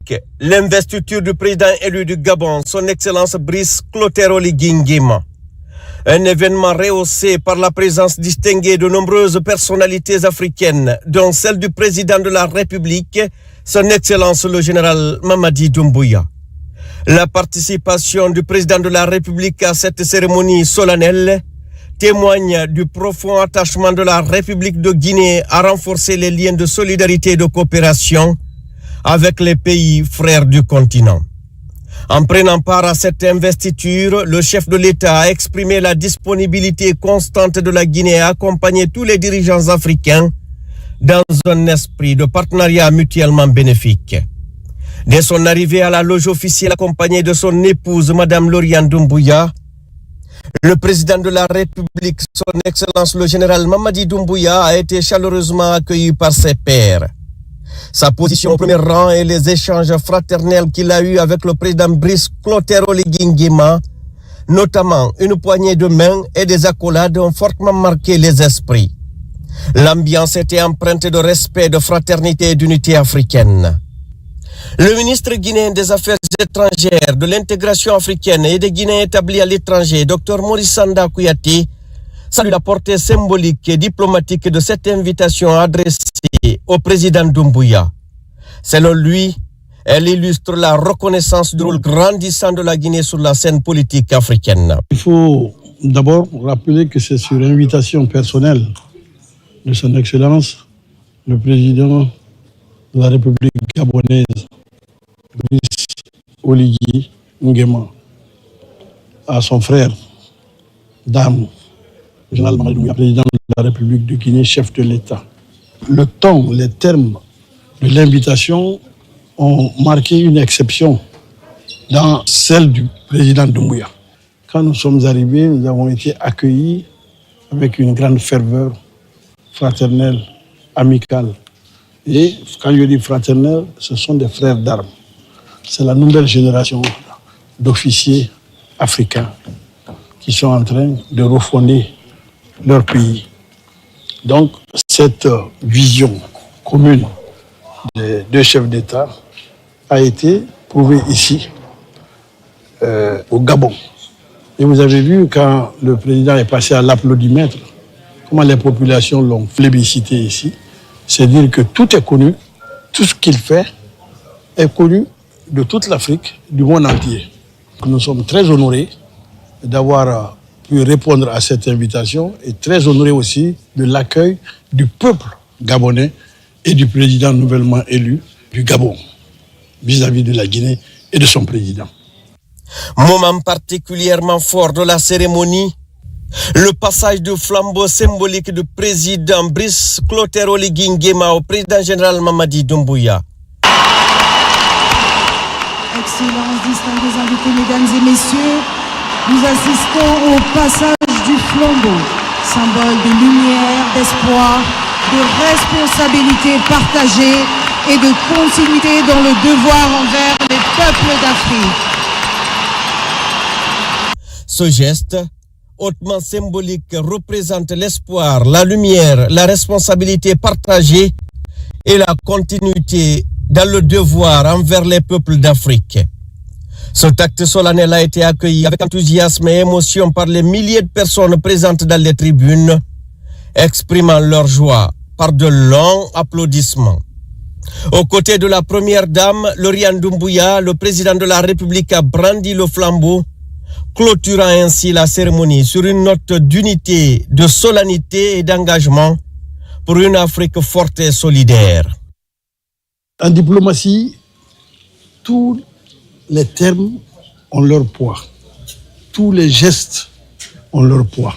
symbolique, l'investiture du président élu du Gabon, son Excellence Brice Clotaire Oligui Nguema. Un événement rehaussé par la présence distinguée de nombreuses personnalités africaines, dont celle du président de la République, son Excellence le général Mamadi Doumbouya. La participation du président de la République à cette cérémonie solennelle témoigne du profond attachement de la République de Guinée à renforcer les liens de solidarité et de coopération avec les pays frères du continent. En prenant part à cette investiture, le chef de l'État a exprimé la disponibilité constante de la Guinée à accompagner tous les dirigeants africains dans un esprit de partenariat mutuellement bénéfique. Dès son arrivée à la loge officielle accompagné de son épouse, Madame Lauriane Doumbouya, le président de la République, son Excellence le général Mamadi Doumbouya, a été chaleureusement accueilli par ses pairs. Sa position au premier rang et les échanges fraternels qu'il a eus avec le président Brice Clotaire Oligui Nguema, notamment une poignée de main et des accolades, ont fortement marqué les esprits. L'ambiance était empreinte de respect, de fraternité et d'unité africaine. Le ministre guinéen des Affaires étrangères, de l'intégration africaine et des Guinéens établis à l'étranger, Dr Maurice Sanda Kouyaté, salue la portée symbolique et diplomatique de cette invitation adressée au président Doumbouya. Selon lui, elle illustre la reconnaissance du rôle grandissant de la Guinée sur la scène politique africaine. Il faut d'abord rappeler que c'est sur invitation personnelle de son Excellence, le président de la République gabonaise, Brice Oligui Nguema, à son frère, Dame, général Mamadi Doumbouya, président de la République de Guinée, chef de l'État. Le ton, les termes de l'invitation ont marqué une exception dans celle du président Doumbouya. Quand nous sommes arrivés, nous avons été accueillis avec une grande ferveur fraternelle, amicale. Et quand je dis fraternelle, ce sont des frères d'armes. C'est la nouvelle génération d'officiers africains qui sont en train de refonder leur pays. Donc, cette vision commune des deux chefs d'État a été prouvée ici, au Gabon. Et vous avez vu, quand le président est passé à l'applaudimètre, comment les populations l'ont plébiscité ici. C'est dire que tout est connu, tout ce qu'il fait est connu de toute l'Afrique, du monde entier. Nous sommes très honorés d'avoir pu répondre à cette invitation et très honorés aussi de l'accueil du peuple gabonais et du président nouvellement élu du Gabon vis-à-vis de la Guinée et de son président. Moment particulièrement fort de la cérémonie, le passage du flambeau symbolique du président Brice Clotaire Oligui Nguema au président général Mamadi Doumbouya. Excellences, distingués invités, mesdames et messieurs, nous assistons au passage du flambeau, symbole de lumière, d'espoir, de responsabilité partagée et de continuité dans le devoir envers les peuples d'Afrique. Ce geste, hautement symbolique, représente l'espoir, la lumière, la responsabilité partagée et la continuité dans le devoir envers les peuples d'Afrique. Cet acte solennel a été accueilli avec enthousiasme et émotion par les milliers de personnes présentes dans les tribunes, exprimant leur joie par de longs applaudissements. Aux côtés de la première dame, Lauriane Doumbouya, le président de la République a brandi le flambeau, clôturant ainsi la cérémonie sur une note d'unité, de solennité et d'engagement pour une Afrique forte et solidaire. En diplomatie, tous les termes ont leur poids. Tous les gestes ont leur poids.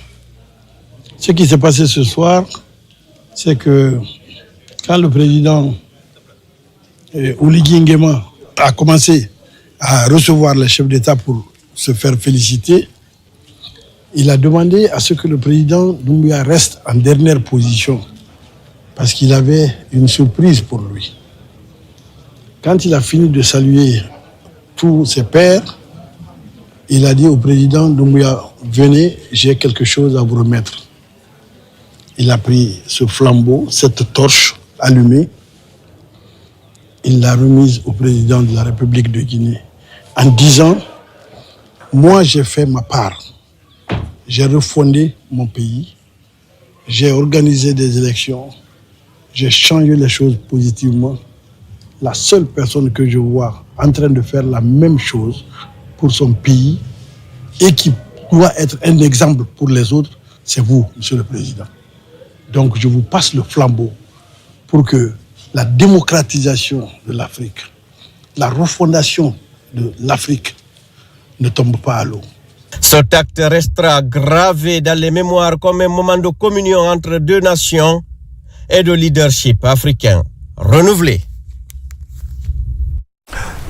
Ce qui s'est passé ce soir, c'est que quand le président Oligui Nguema a commencé à recevoir les chefs d'État pour se faire féliciter, il a demandé à ce que le président Doumbouya reste en dernière position parce qu'il avait une surprise pour lui. Quand il a fini de saluer tous ses pairs, il a dit au président Doumbouya, venez, j'ai quelque chose à vous remettre. Il a pris ce flambeau, cette torche allumée, il l'a remise au président de la République de Guinée en disant « Moi, j'ai fait ma part. J'ai refondé mon pays. J'ai organisé des élections. J'ai changé les choses positivement. La seule personne que je vois en train de faire la même chose pour son pays et qui doit être un exemple pour les autres, c'est vous, Monsieur le Président. Donc, je vous passe le flambeau pour que la démocratisation de l'Afrique, la refondation de l'Afrique ne tombe pas à l'eau. Cet acte restera gravé dans les mémoires comme un moment de communion entre deux nations et de leadership africain renouvelé.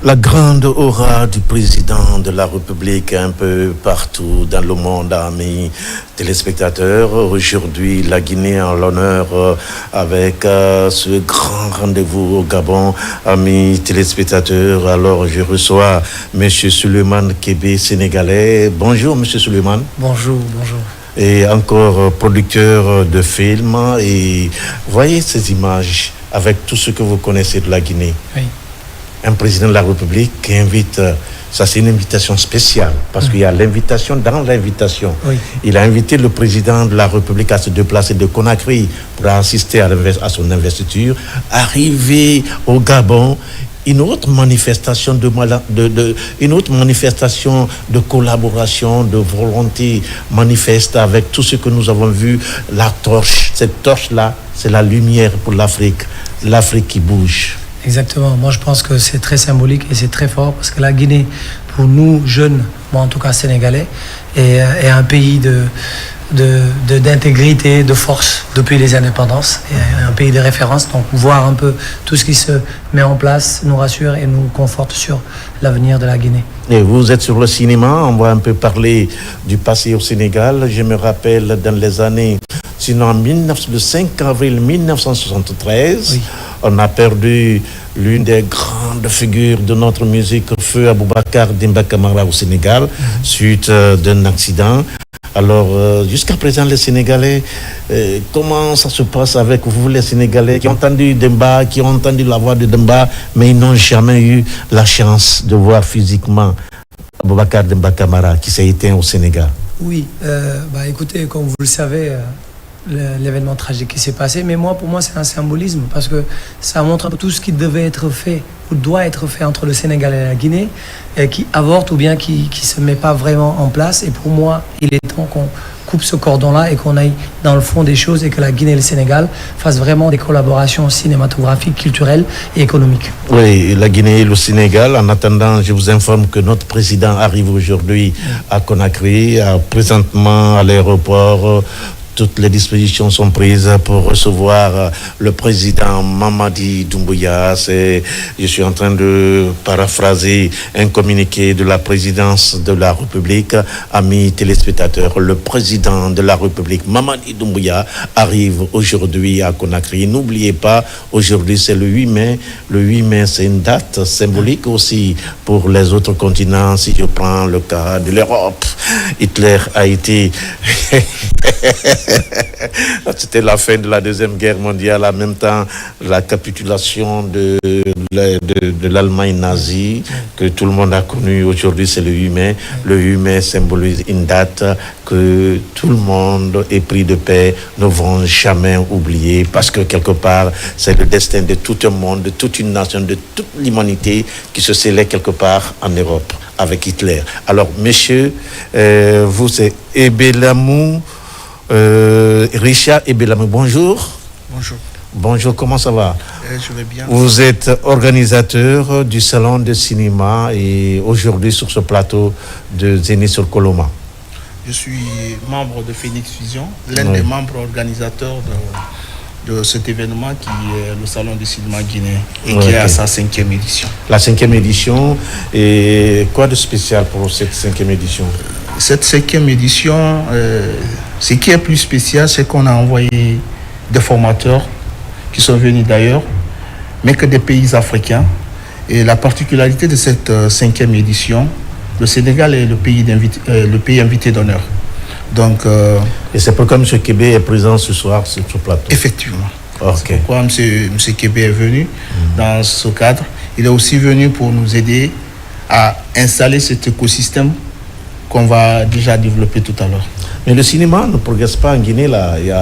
La grande aura du président de la République un peu partout dans le monde, amis téléspectateurs. Aujourd'hui, la Guinée en l'honneur avec ce grand rendez-vous au Gabon, amis téléspectateurs. Alors, je reçois M. Souleymane Kébé, sénégalais. Bonjour, M. Souleymane. Bonjour, bonjour. Et encore producteur de films. Et voyez ces images avec tout ce que vous connaissez de la Guinée. Oui. Un président de la République qui invite, ça c'est une invitation spéciale, parce qu'il y a l'invitation dans l'invitation. Oui. Il a invité le président de la République à se déplacer de Conakry pour assister à son investiture. Arrivé au Gabon, une autre manifestation de collaboration, de volonté manifeste avec tout ce que nous avons vu, la torche. Cette torche-là, c'est la lumière pour l'Afrique qui bouge. Exactement. Moi, je pense que c'est très symbolique et c'est très fort parce que la Guinée, pour nous, jeunes, moi en tout cas sénégalais, est un pays d'intégrité, de force depuis les indépendances, et un pays de référence. Donc, voir un peu tout ce qui se met en place nous rassure et nous conforte sur l'avenir de la Guinée. Et vous êtes sur le cinéma, on va un peu parler du passé au Sénégal. Je me rappelle dans les années, sinon le 5 avril 1973, oui. On a perdu l'une des grandes figures de notre musique, Feu Aboubacar Demba Camara au Sénégal, suite d'un accident. Alors, jusqu'à présent, les Sénégalais, comment ça se passe avec vous, les Sénégalais, qui ont entendu Demba, qui ont entendu la voix de Demba, mais ils n'ont jamais eu la chance de voir physiquement Aboubacar Demba Camara, qui s'est éteint au Sénégal? Oui, écoutez, comme vous le savez, l'événement tragique qui s'est passé, mais pour moi c'est un symbolisme parce que ça montre tout ce qui devait être fait ou doit être fait entre le Sénégal et la Guinée, qui avorte ou bien qui se met pas vraiment en place. Et pour moi, il est temps qu'on coupe ce cordon-là et qu'on aille dans le fond des choses et que la Guinée et le Sénégal fassent vraiment des collaborations cinématographiques, culturelles et économiques. Oui, la Guinée et le Sénégal. En attendant, je vous informe que notre président arrive aujourd'hui à Conakry, présentement à l'aéroport. Toutes les dispositions sont prises pour recevoir le président Mamadi Doumbouya. Je suis en train de paraphraser un communiqué de la présidence de la République. Amis téléspectateurs, le président de la République, Mamadi Doumbouya, arrive aujourd'hui à Conakry. N'oubliez pas, aujourd'hui c'est le 8 mai. Le 8 mai, c'est une date symbolique aussi pour les autres continents. Si je prends le cas de l'Europe, Hitler a été... C'était la fin de la Deuxième Guerre mondiale, en même temps la capitulation de l'Allemagne nazie que tout le monde a connue. Aujourd'hui, c'est le 8 mai. Le 8 mai symbolise une date que tout le monde, épris de paix, ne vont jamais oublier parce que quelque part, c'est le destin de tout un monde, de toute une nation, de toute l'humanité qui se scellait quelque part en Europe avec Hitler. Alors, messieurs, vous, c'est Ebelamou. Richard Ebelamou, bonjour. Bonjour. Bonjour, comment ça va? Je vais bien. Vous êtes organisateur du salon de cinéma et aujourd'hui sur ce plateau de Zénith sur Coloma. Je suis membre de Phoenix Fusion, l'un des membres organisateurs de cet événement qui est le salon du cinéma guinéen et qui est à sa 5e édition. La 5e édition, et quoi de spécial pour cette 5e édition? Cette 5e édition, ce qui est plus spécial, c'est qu'on a envoyé des formateurs qui sont venus d'ailleurs, mais que des pays africains. Et la particularité de cette 5e édition, le Sénégal est le pays invité d'honneur. Donc, et c'est pourquoi M. Kébé est présent ce soir sur ce plateau. Effectivement. C'est pourquoi M. Kébé est venu dans ce cadre. Il est aussi venu pour nous aider à installer cet écosystème qu'on va déjà développer tout à l'heure. Mais le cinéma ne progresse pas en Guinée, là. Il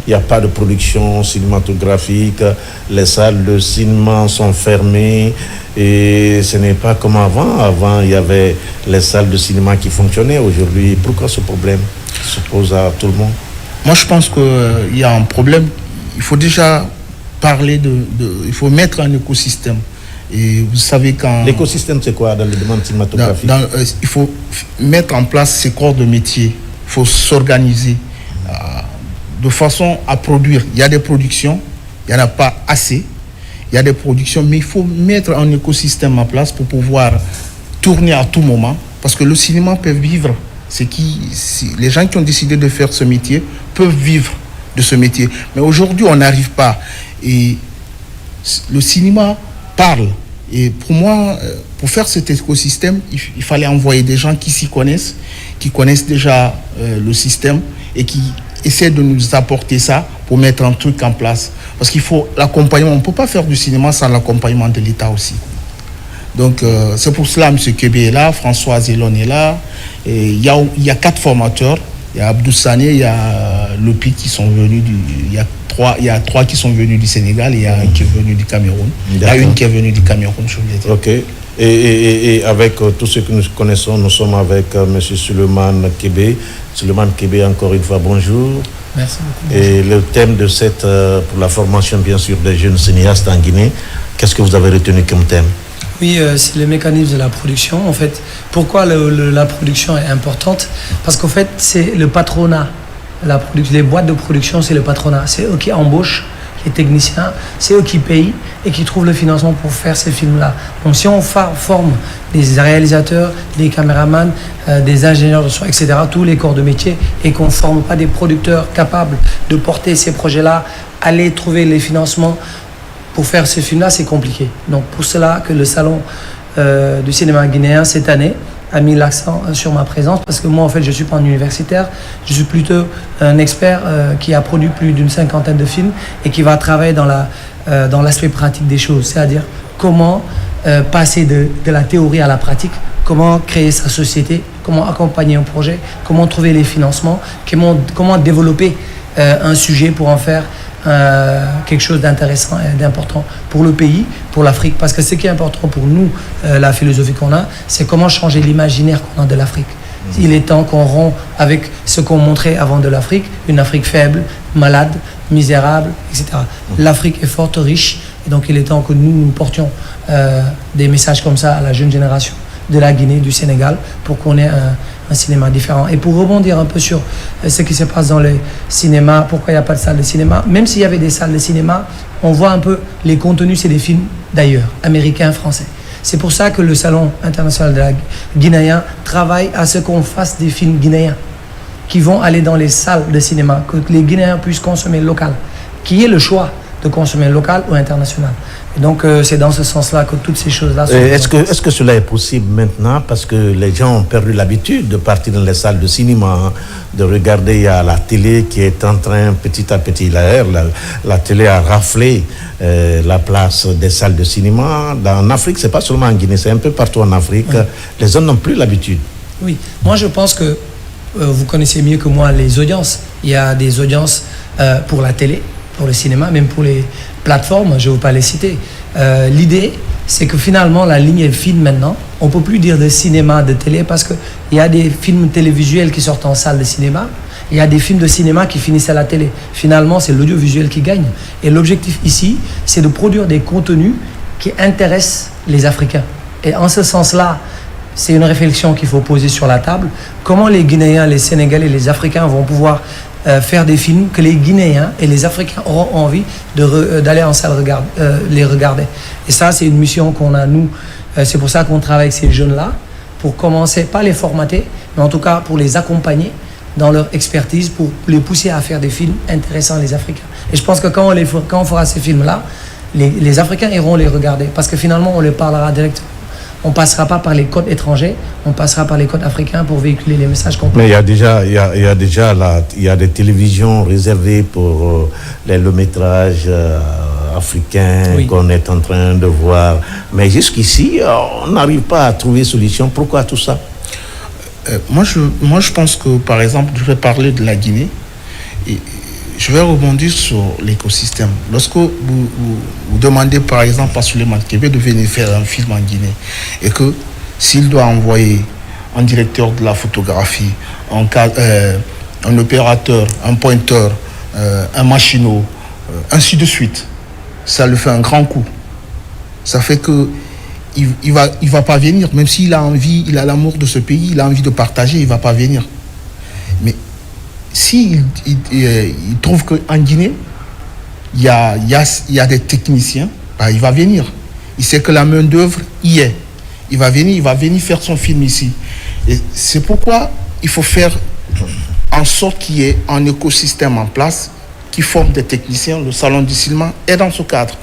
n'y a pas de production cinématographique. Les salles de cinéma sont fermées. Et ce n'est pas comme avant. Avant, il y avait les salles de cinéma qui fonctionnaient. Aujourd'hui, pourquoi ce problème se pose à tout le monde? Moi, je pense qu'il y a un problème. Il faut déjà parler il faut mettre un écosystème. Et vous savez quand... L'écosystème, c'est quoi dans les demandes cinématographiques? Il faut mettre en place ces corps de métier. Il faut s'organiser de façon à produire. Il y a des productions, il n'y en a pas assez. Il y a des productions, mais il faut mettre un écosystème en place pour pouvoir tourner à tout moment. Parce que le cinéma peut vivre. Les gens qui ont décidé de faire ce métier peuvent vivre de ce métier. Mais aujourd'hui, on n'arrive pas. Et le cinéma parle. Et pour moi, pour faire cet écosystème, il fallait envoyer des gens qui s'y connaissent, qui connaissent déjà le système et qui essaient de nous apporter ça pour mettre un truc en place. Parce qu'il faut l'accompagnement. On ne peut pas faire du cinéma sans l'accompagnement de l'État aussi. Donc, c'est pour cela M. Kébé est là, François Zélon est là. Et il y a 4 formateurs. Il y a Abdou Sané, il y a Lopi qui sont venus il y a 3 qui sont venus du Sénégal et il y a un qui est venu du Cameroun. Il y a une qui est venue du Cameroun, je voulais dire. Ok. Et avec tous ceux que nous connaissons, nous sommes avec M. Souleymane Kébé. Souleymane Kébé, encore une fois, bonjour. Merci beaucoup. Et le thème de pour la formation, bien sûr, des jeunes cinéastes en Guinée, qu'est-ce que vous avez retenu comme thème? Oui, c'est le mécanisme de la production. En fait, pourquoi la production est importante? Parce qu'en fait, c'est le patronat. Les boîtes de production, c'est le patronat. C'est eux qui embauchent les techniciens, c'est eux qui payent et qui trouvent le financement pour faire ces films-là. Donc si on forme des réalisateurs, des caméramans, des ingénieurs de son, etc., tous les corps de métier, et qu'on ne forme pas des producteurs capables de porter ces projets-là, aller trouver les financements pour faire ce film-là, c'est compliqué. Donc pour cela que le salon du cinéma guinéen cette année a mis l'accent sur ma présence, parce que moi en fait je ne suis pas un universitaire, je suis plutôt un expert qui a produit plus d'une 50aine de films et qui va travailler dans l'aspect pratique des choses, c'est-à-dire comment passer de la théorie à la pratique, comment créer sa société, comment accompagner un projet, comment trouver les financements, comment développer un sujet pour en faire quelque chose d'intéressant et d'important pour le pays, pour l'Afrique. Parce que ce qui est important pour nous, la philosophie qu'on a, c'est comment changer l'imaginaire qu'on a de l'Afrique. Il est temps qu'on rompt avec ce qu'on montrait avant de l'Afrique, une Afrique faible, malade, misérable, etc. L'Afrique est forte, riche, et donc il est temps que nous portions des messages comme ça à la jeune génération de la Guinée, du Sénégal, pour qu'on ait un cinéma différent. Et pour rebondir un peu sur ce qui se passe dans les cinémas, pourquoi il n'y a pas de salle de cinéma, même s'il y avait des salles de cinéma, on voit un peu les contenus, c'est des films d'ailleurs, américains, français. C'est pour ça que le Salon international de la guinéen travaille à ce qu'on fasse des films guinéens qui vont aller dans les salles de cinéma, que les Guinéens puissent consommer local, qu'il y ait le choix de consommer local ou international. Et donc c'est dans ce sens-là que toutes ces choses-là sont... Est-ce que cela est possible maintenant, parce que les gens ont perdu l'habitude de partir dans les salles de cinéma, hein, de regarder à la télé qui est en train petit à petit, la télé a raflé la place des salles de cinéma. En Afrique, c'est pas seulement en Guinée, c'est un peu partout en Afrique. Oui. Les gens n'ont plus l'habitude. Oui, moi je pense que vous connaissez mieux que moi les audiences. Il y a des audiences pour la télé, pour le cinéma, même pour les plateformes, je ne veux pas les citer. L'idée, c'est que finalement, la ligne est fine maintenant. On ne peut plus dire de cinéma, de télé, parce qu'il y a des films télévisuels qui sortent en salle de cinéma. Il y a des films de cinéma qui finissent à la télé. Finalement, c'est l'audiovisuel qui gagne. Et l'objectif ici, c'est de produire des contenus qui intéressent les Africains. Et en ce sens-là, c'est une réflexion qu'il faut poser sur la table. Comment les Guinéens, les Sénégalais, les Africains vont pouvoir faire des films que les Guinéens et les Africains auront envie d'aller en salle les regarder. Et ça, c'est une mission qu'on a, nous. C'est pour ça qu'on travaille avec ces jeunes-là, pour commencer, pas les formater, mais en tout cas pour les accompagner dans leur expertise, pour les pousser à faire des films intéressants, les Africains. Et je pense que quand on fera ces films-là, les Africains iront les regarder, parce que finalement, on les parlera directement On ne passera pas par les codes étrangers, on passera par les codes africains pour véhiculer les messages qu'on peut. Mais il y a des télévisions réservées pour les longs métrages africains qu'on est en train de voir. Mais jusqu'ici, on n'arrive pas à trouver solution. Pourquoi tout ça? Moi, je pense que, par exemple, je vais parler de la Guinée et je vais rebondir sur l'écosystème. Lorsque vous demandez, par exemple, à Souleymane Kébé de venir faire un film en Guinée et que s'il doit envoyer un directeur de la photographie, un opérateur, un pointeur, un machinot, ainsi de suite, ça lui fait un grand coup. Ça fait que il va pas venir, même s'il a envie, il a l'amour de ce pays, il a envie de partager, il va pas venir. Mais si il trouve qu'en Guinée, il y a des techniciens, il va venir. Il sait que la main d'œuvre y est. Il va venir faire son film ici. Et c'est pourquoi il faut faire en sorte qu'il y ait un écosystème en place qui forme des techniciens. Le Salon du cinéma est dans ce cadre.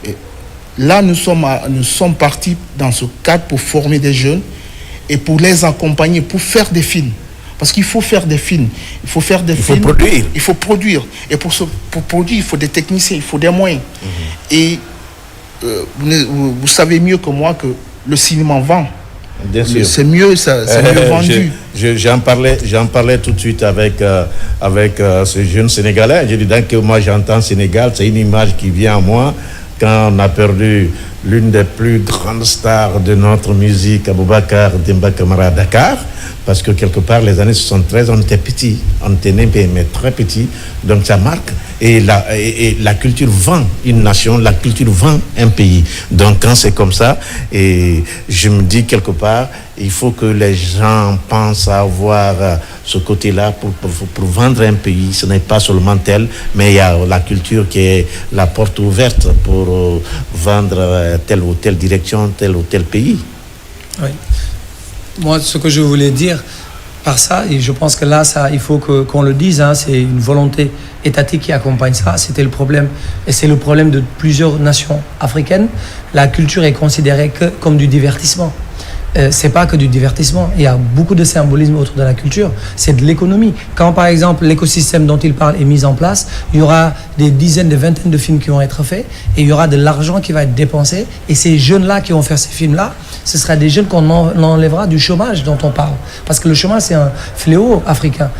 Et là, nous sommes partis dans ce cadre pour former des jeunes et pour les accompagner, pour faire des films. Parce qu'il faut faire des films. Il faut produire. Il faut produire. Et pour produire, il faut des techniciens, il faut des moyens. Et vous savez mieux que moi que le cinéma vend. C'est mieux vendu. J'en parlais tout de suite avec ce jeune Sénégalais. J'ai dit, dès que moi j'entends Sénégal, c'est une image qui vient à moi quand on a perdu l'une des plus grandes stars de notre musique, Aboubacar Demba Camara à Dakar, parce que quelque part, les années 73, on était petits, on était nés, mais très petits, donc ça marque. Et la culture vend une nation, la culture vend un pays. Donc quand c'est comme ça, et je me dis quelque part, il faut que les gens pensent à avoir ce côté-là pour vendre un pays. Ce n'est pas seulement tel, mais il y a la culture qui est la porte ouverte pour vendre telle ou telle direction, tel ou tel pays. Oui. Moi, ce que je voulais dire par ça, et je pense que là, il faut qu'on le dise, c'est une volonté étatique qui accompagne ça. C'était le problème, et c'est le problème de plusieurs nations africaines. La culture est considérée comme du divertissement. C'est pas que du divertissement. Il y a beaucoup de symbolisme autour de la culture. C'est de l'économie. Quand, par exemple, l'écosystème dont il parle est mis en place, il y aura des dizaines, des vingtaines de films qui vont être faits et il y aura de l'argent qui va être dépensé. Et ces jeunes-là qui vont faire ces films-là, ce sera des jeunes qu'on enlèvera du chômage dont on parle. Parce que le chômage, c'est un fléau africain.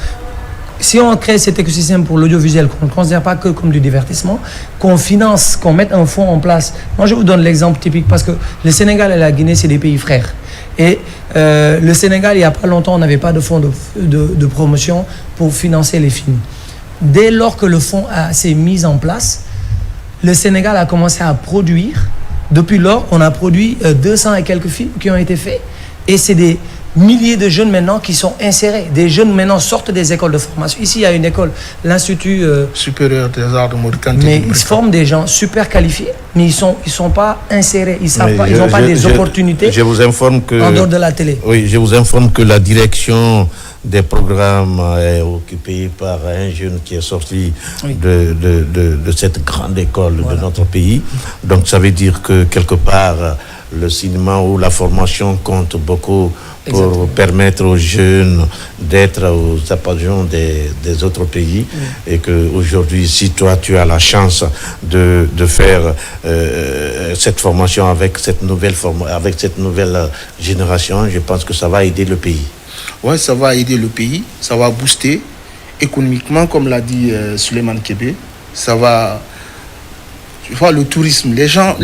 Si on crée cet écosystème pour l'audiovisuel, qu'on ne considère pas que comme du divertissement, qu'on finance, qu'on mette un fonds en place. Moi, je vous donne l'exemple typique parce que le Sénégal et la Guinée, c'est des pays frères. Et le Sénégal, il n'y a pas longtemps, on n'avait pas de fonds de promotion pour financer les films. Dès lors que le fonds s'est mis en place, le Sénégal a commencé à produire. Depuis lors, on a produit 200 et quelques films qui ont été faits. Et c'est des milliers de jeunes maintenant qui sont insérés. Des jeunes maintenant sortent des écoles de formation. Ici, il y a une école, l'Institut supérieur des arts de Mauritanie. Mais ils se forment des gens super qualifiés, mais ils sont pas insérés. Ils n'ont pas des opportunités. Je vous informe que en dehors de la télé. Oui, je vous informe que la direction des programmes est occupée par un jeune qui est sorti de cette grande école de notre pays. Donc ça veut dire que quelque part le cinéma ou la formation compte beaucoup pour Exactement. Permettre aux jeunes d'être aux appasions des autres pays. Et qu'aujourd'hui, si toi tu as la chance de faire cette formation avec cette nouvelle génération, je pense que ça va aider le pays. Oui, ça va aider le pays, ça va booster économiquement, comme l'a dit Souleymane Kébé. Ça va, tu vois, le tourisme, les gens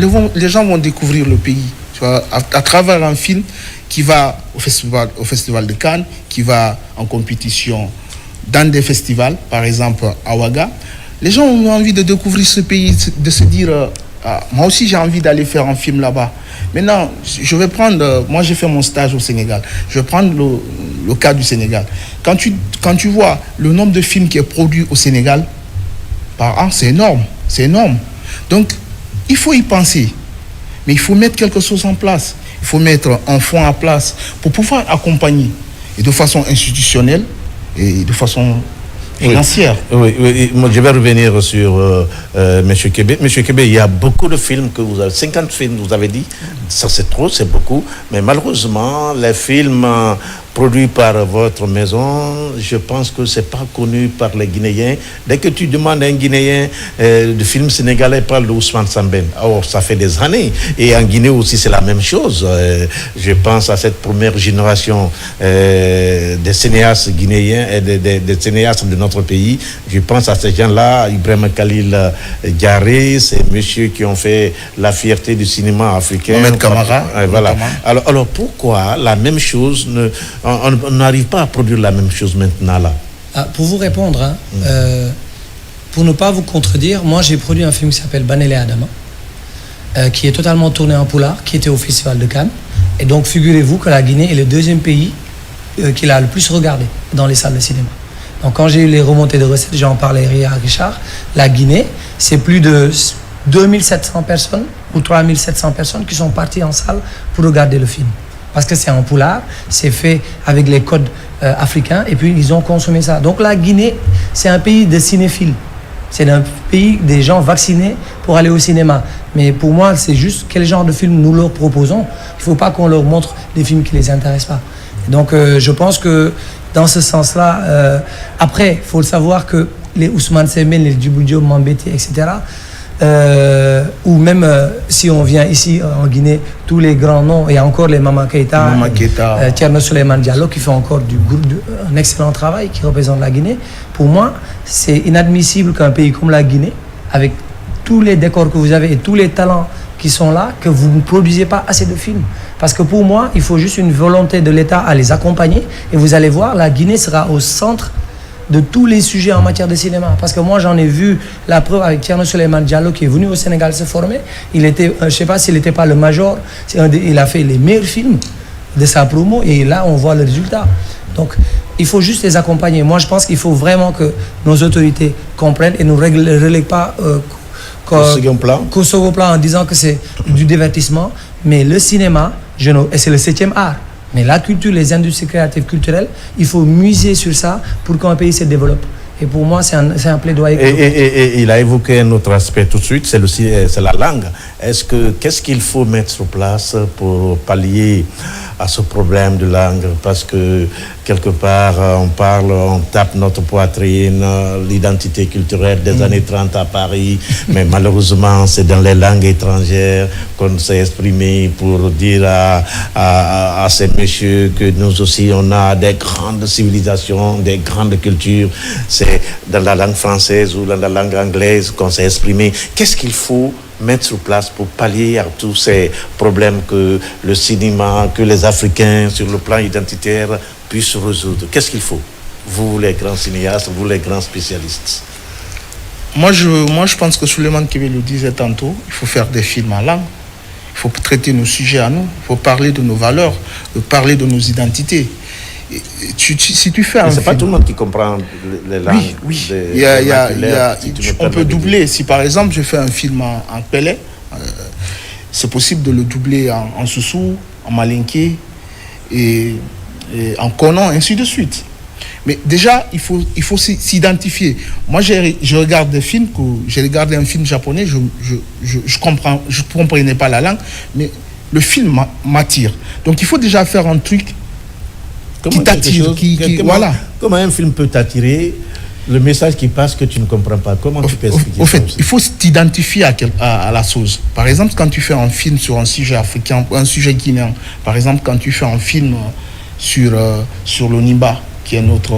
vont découvrir le pays, tu vois, à travers un film qui va au festival de Cannes, qui va en compétition dans des festivals, par exemple à Ouaga. Les gens ont envie de découvrir ce pays, de se dire moi aussi j'ai envie d'aller faire un film là-bas. Maintenant, je vais prendre, moi j'ai fait mon stage au Sénégal, je vais prendre le cas du Sénégal. Quand tu vois le nombre de films qui est produit au Sénégal par an, c'est énorme. Donc, il faut y penser, mais il faut mettre quelque chose en place. Il faut mettre un fonds en place pour pouvoir accompagner, et de façon institutionnelle et de façon financière. Oui, je vais revenir sur M. Kébé. M. Kébé, il y a beaucoup de films que vous avez, 50 films, vous avez dit, ça c'est trop, c'est beaucoup, mais malheureusement, les films produits par votre maison, je pense que c'est pas connu par les Guinéens. Dès que tu demandes à un Guinéen de film sénégalais, il parle de Ousmane Sembène. Or, ça fait des années. Et en Guinée aussi, c'est la même chose. Je pense à cette première génération des cinéastes guinéens et des cinéastes de notre pays. Je pense à ces gens-là, Ibrahim Khalil Diaré, ces messieurs qui ont fait la fierté du cinéma africain. Mohamed Kamara. Voilà. Alors, pourquoi la même chose on n'arrive pas à produire la même chose maintenant là? Pour vous répondre, pour ne pas vous contredire, moi j'ai produit un film qui s'appelle Banele Adama, qui est totalement tourné en poulard, qui était au Festival de Cannes. Et donc figurez-vous que la Guinée est le deuxième pays qu'il a le plus regardé dans les salles de cinéma. Donc quand j'ai eu les remontées de recettes, j'en parlais à Richard, la Guinée, c'est plus de 2700 personnes ou 3700 personnes qui sont parties en salle pour regarder le film. Parce que c'est en poulard, c'est fait avec les codes africains, et puis ils ont consommé ça. Donc la Guinée, c'est un pays de cinéphiles. C'est un pays des gens vaccinés pour aller au cinéma. Mais pour moi, c'est juste quel genre de film nous leur proposons. Il ne faut pas qu'on leur montre des films qui ne les intéressent pas. Donc je pense que dans ce sens-là, après, il faut le savoir que les Ousmane Sembène, les Djibril Diop, Mambéty, etc., ou même si on vient ici en Guinée, tous les grands noms, il y a encore les Mama Keita, Thierno Souleymane Diallo qui font encore un excellent travail, qui représente la Guinée. Pour moi, c'est inadmissible qu'un pays comme la Guinée, avec tous les décors que vous avez et tous les talents qui sont là, que vous ne produisez pas assez de films. Parce que pour moi, il faut juste une volonté de l'État à les accompagner, et vous allez voir, la Guinée sera au centre de tous les sujets en matière de cinéma. Parce que moi, j'en ai vu la preuve avec Thierno Souleymane Diallo qui est venu au Sénégal se former. Il était, je ne sais pas s'il n'était pas le major, il a fait les meilleurs films de sa promo, et là, on voit le résultat. Donc, il faut juste les accompagner. Moi, je pense qu'il faut vraiment que nos autorités comprennent et ne relèguent pas qu'au second plan en disant que c'est du divertissement. Mais le cinéma, et c'est le 7e art. Mais la culture, les industries créatives culturelles, il faut miser sur ça pour qu'un pays se développe. Et pour moi, c'est un plaidoyer. Et il a évoqué un autre aspect tout de suite, c'est la langue. Qu'est-ce qu'il faut mettre sur place pour pallier à ce problème de langue? Parce que quelque part, on tape notre poitrine, l'identité culturelle des années 30 à Paris, mais malheureusement, c'est dans les langues étrangères qu'on s'est exprimé pour dire à ces messieurs que nous aussi, on a des grandes civilisations, des grandes cultures. C'est dans la langue française ou dans la langue anglaise qu'on s'est exprimé. Qu'est-ce qu'il faut mettre sur place pour pallier à tous ces problèmes que le cinéma, que les Africains, sur le plan identitaire, puissent résoudre? Qu'est-ce qu'il faut? Vous, les grands cinéastes, vous, les grands spécialistes. Moi, je pense que Souleymane Kébé le disait tantôt, il faut faire des films en langue. Il faut traiter nos sujets à nous. Il faut parler de nos valeurs, parler de nos identités. Si tu fais un film... C'est pas tout le monde qui comprend les langues. Oui. On peut doubler. Si par exemple je fais un film en Pelé, c'est possible de le doubler en Soussou, en Malinké et en Konon, ainsi de suite. Mais déjà, il faut s'identifier. Moi, je regarde des films, j'ai regardé un film japonais, je comprenais pas la langue, mais le film m'attire. Donc il faut déjà faire un truc qui t'attire, voilà. Comment un film peut t'attirer, le message qui passe que tu ne comprends pas? Comment tu peux expliquer ça? Au fait, il faut t'identifier à la chose. Par exemple, quand tu fais un film sur un sujet africain, un sujet guinéen, par exemple, quand tu fais un film sur le Nimba, qui est notre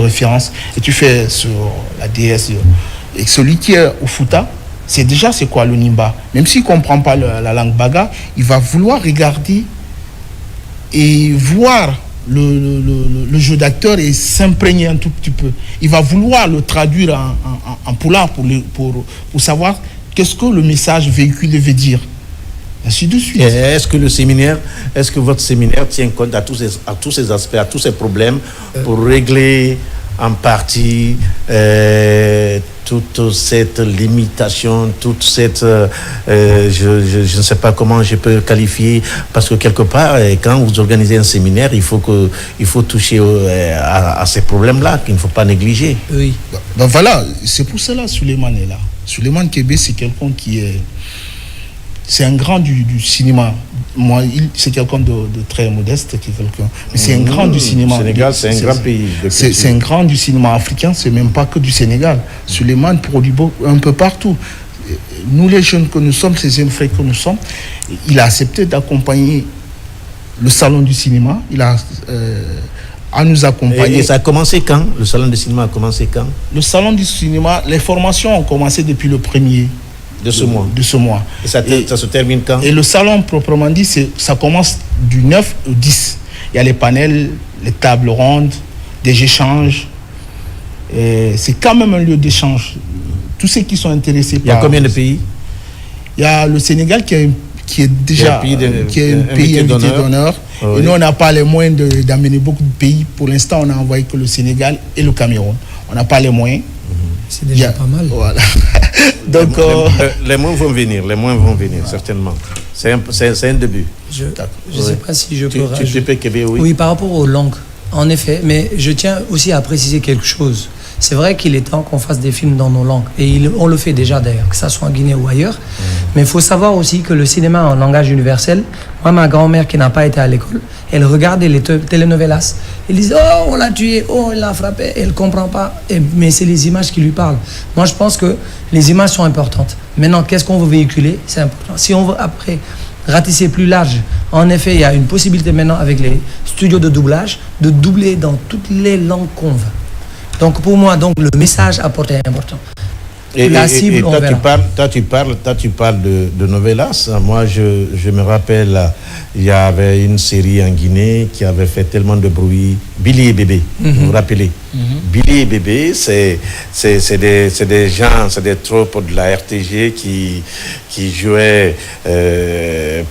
référence, et tu fais sur la déesse, et celui qui est au Fouta, c'est quoi le Nimba? Même s'il ne comprend pas la langue baga, il va vouloir regarder et voir le jeu d'acteur et s'imprégner un tout petit peu. Il va vouloir le traduire en poulard pour savoir qu'est-ce que le message véhiculé veut dire. Ainsi de suite. Est-ce que votre séminaire tient compte à tous ces aspects, à tous ces problèmes pour régler en partie toute cette limitation, toute cette... je ne sais pas comment je peux qualifier, parce que quelque part, quand vous organisez un séminaire, il faut toucher à ces problèmes-là, qu'il ne faut pas négliger. Oui. Ben voilà, c'est pour cela Souleymane est là. Souleymane Kébé, c'est quelqu'un qui est... C'est un grand du cinéma. Moi, c'est quelqu'un de très modeste, mais c'est un grand du cinéma. Le Sénégal, c'est un grand pays. C'est un grand du cinéma africain, c'est même pas que du Sénégal. Souleymane produit un peu partout. Nous, les jeunes que nous sommes, ces jeunes frères que nous sommes, il a accepté d'accompagner le salon du cinéma. Il a à nous accompagner. Et ça a commencé quand? Le salon du cinéma a commencé quand? Le salon du cinéma, les formations ont commencé depuis le 1er de ce mois. Et ça se termine quand? Et le salon, proprement dit, ça commence du 9 au 10. Il y a les panels, les tables rondes, des échanges. C'est quand même un lieu d'échange. Tous ceux qui sont intéressés par... Il y a combien de pays? Il y a le Sénégal qui est déjà un pays invité d'honneur. Oui. Et nous, on n'a pas les moyens d'amener beaucoup de pays. Pour l'instant, on n'a envoyé que le Sénégal et le Cameroun. On n'a pas les moyens. C'est déjà pas mal. Voilà. Donc, les moyens vont venir, certainement. C'est un début. Je ne sais pas si je peux rajouter. Oui, par rapport aux langues, en effet. Mais je tiens aussi à préciser quelque chose. C'est vrai qu'il est temps qu'on fasse des films dans nos langues. Et on le fait déjà d'ailleurs, que ça soit en Guinée ou ailleurs. Mais il faut savoir aussi que le cinéma en langage universel, moi, ma grand-mère qui n'a pas été à l'école, elle regardait les telenovelas. Elle disait, oh, on l'a tué, oh, il l'a frappé. Elle ne comprend pas. Mais c'est les images qui lui parlent. Moi, je pense que les images sont importantes. Maintenant, qu'est-ce qu'on veut véhiculer? C'est important. Si on veut après ratisser plus large, en effet, il y a une possibilité maintenant avec les studios de doublage de doubler dans toutes les langues qu'on veut. Donc pour moi, le message apporté est important. La cible, on verra. Toi, tu parles de novelas. Moi, je me rappelle, il y avait une série en Guinée qui avait fait tellement de bruit. Billy et Bébé, vous vous rappelez? Billy et Bébé, c'est des gens, c'est des troupes de la RTG qui jouaient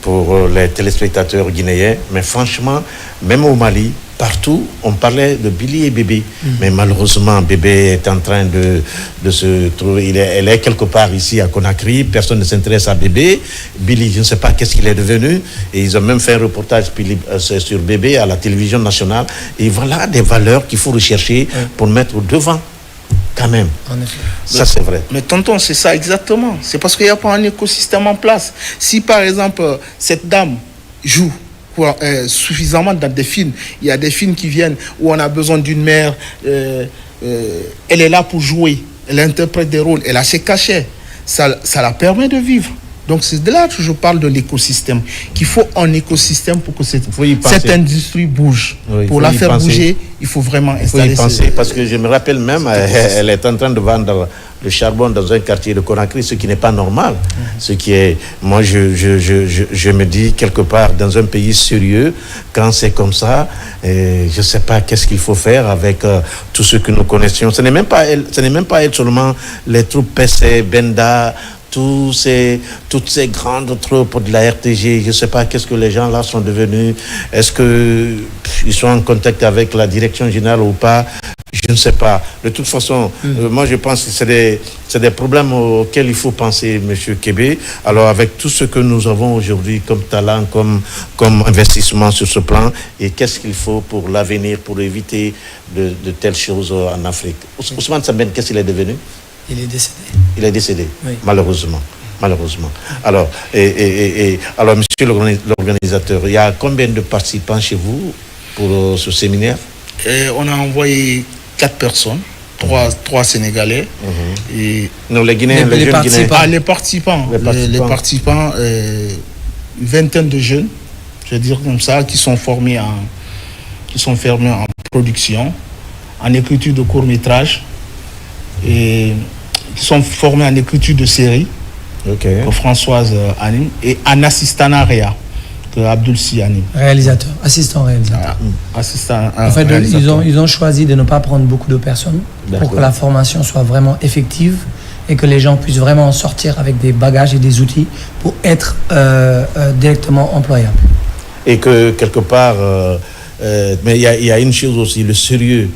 pour les téléspectateurs guinéens. Mais franchement, même au Mali, partout, on parlait de Billy et Bébé. Mais malheureusement, Bébé est en train de se trouver. Elle est quelque part ici à Conakry. Personne ne s'intéresse à Bébé. Billy, je ne sais pas qu'est-ce qu'il est devenu. Et ils ont même fait un reportage sur Bébé à la télévision nationale. Et voilà des valeurs qu'il faut rechercher pour mettre au devant. Quand même. En effet. Ça, c'est vrai. Mais tonton, c'est ça exactement. C'est parce qu'il n'y a pas un écosystème en place. Si, par exemple, cette dame joue suffisamment dans des films. Il y a des films qui viennent où on a besoin d'une mère. Elle est là pour jouer. Elle interprète des rôles. Elle a ses cachets. Ça la permet de vivre. Donc c'est de là que je parle de l'écosystème. Qu'il faut un écosystème pour que cette industrie bouge. Oui, pour la faire bouger, il faut vraiment installer. Parce que je me rappelle même, elle est en train de vendre le charbon dans un quartier de Conakry, ce qui n'est pas normal. Ce qui est, moi, je me dis quelque part dans un pays sérieux, quand c'est comme ça, je ne sais pas qu'est-ce qu'il faut faire avec tout ce que nous connaissions. Ce n'est même pas elle seulement, les troupes PC, Benda, toutes ces grandes troupes de la RTG, je ne sais pas qu'est-ce que les gens là sont devenus. Est-ce qu'ils sont en contact avec la direction générale ou pas? Je ne sais pas. De toute façon, moi je pense que c'est des problèmes auxquels il faut penser, M. Kébé. Alors avec tout ce que nous avons aujourd'hui comme talent, comme investissement sur ce plan, et qu'est-ce qu'il faut pour l'avenir, pour éviter de telles choses en Afrique? Ousmane Sembène, qu'est-ce qu'il est devenu? Il est décédé. Il est décédé, oui. Malheureusement. Alors, alors, monsieur l'organisateur, il y a combien de participants chez vous pour ce séminaire? On a envoyé 4 personnes, 3 Sénégalais. Et non, les Guinéens, les jeunes Guinéens. Les participants, une vingtaine de jeunes, je veux dire comme ça, qui sont formés en production, en écriture de court-métrage, et qui sont formés en écriture de série, que Françoise anime, et en assistant réa, que Abdoul Si anime. Assistant réalisateur. En fait, ils ont choisi de ne pas prendre beaucoup de personnes pour que la formation soit vraiment effective et que les gens puissent vraiment en sortir avec des bagages et des outils pour être directement employables. Et que quelque part, mais il y a une chose aussi, le sérieux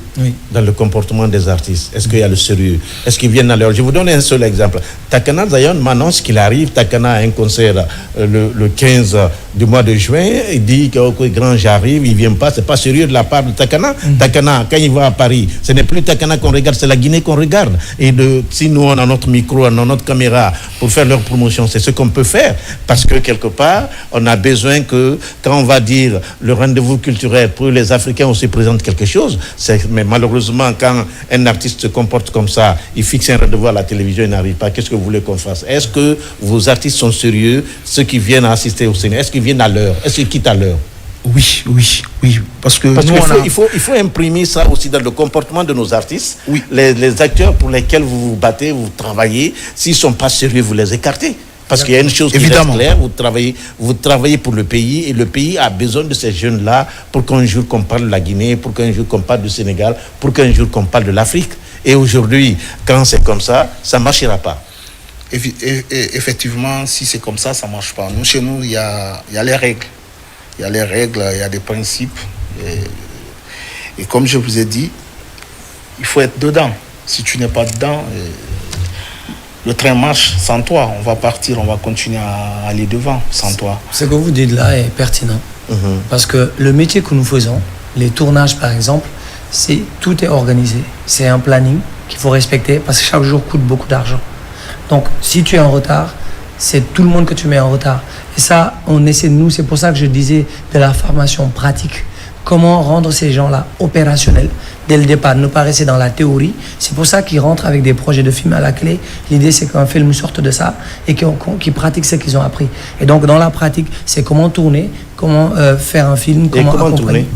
dans le comportement des artistes. Est-ce qu'il y a le sérieux? Est-ce qu'ils viennent à l'heure? Je vous donne un seul exemple. Takana Zion m'annonce qu'il arrive. Takana a un concert le 15 du mois de juin. Il dit que grand, j'arrive, il ne vient pas. C'est pas sérieux de la part de Takana. Takana, quand il va à Paris, ce n'est plus Takana qu'on regarde, c'est la Guinée qu'on regarde. Et si nous, on a notre micro, on a notre caméra pour faire leur promotion, c'est ce qu'on peut faire. Parce que quelque part, on a besoin que, quand on va dire le rendez-vous culturel pour les Africains, on se présente quelque chose. Mais malheureusement, quand un artiste se comporte comme ça, il fixe un rendez-vous à la télévision, il n'arrive pas. Qu'est-ce que vous voulez qu'on fasse? Est-ce que vos artistes sont sérieux, ceux qui viennent assister au cinéma? Est-ce qu'ils viennent à l'heure? Est-ce qu'ils quittent à l'heure? Oui. Parce qu'il faut imprimer ça aussi dans le comportement de nos artistes. Oui. Les acteurs pour lesquels vous vous battez, vous travaillez, s'ils ne sont pas sérieux, vous les écartez. Parce qu'il y a une chose qui est claire, vous travaillez pour le pays, et le pays a besoin de ces jeunes-là pour qu'un jour qu'on parle de la Guinée, pour qu'un jour qu'on parle du Sénégal, pour qu'un jour qu'on parle de l'Afrique. Et aujourd'hui, quand c'est comme ça ne marchera pas. Effectivement, si c'est comme ça ne marche pas. Nous, chez nous, il y a les règles. Il y a les règles, il y a des principes. Et comme je vous ai dit, il faut être dedans. Si tu n'es pas dedans, le train marche sans toi. On va partir, on va continuer à aller devant sans toi. Ce que vous dites là est pertinent. Parce que le métier que nous faisons, les tournages par exemple, tout est organisé. C'est un planning qu'il faut respecter parce que chaque jour coûte beaucoup d'argent. Donc si tu es en retard, c'est tout le monde que tu mets en retard. Et ça, on essaie de nous, c'est pour ça que je disais de la formation pratique. Comment rendre ces gens-là opérationnels dès le départ, ne pas rester dans la théorie. C'est pour ça qu'ils rentrent avec des projets de films à la clé. L'idée, c'est qu'un film sorte de ça et qu'ils pratiquent ce qu'ils ont appris. Et donc, dans la pratique, c'est comment tourner, comment faire un film, comment tourner.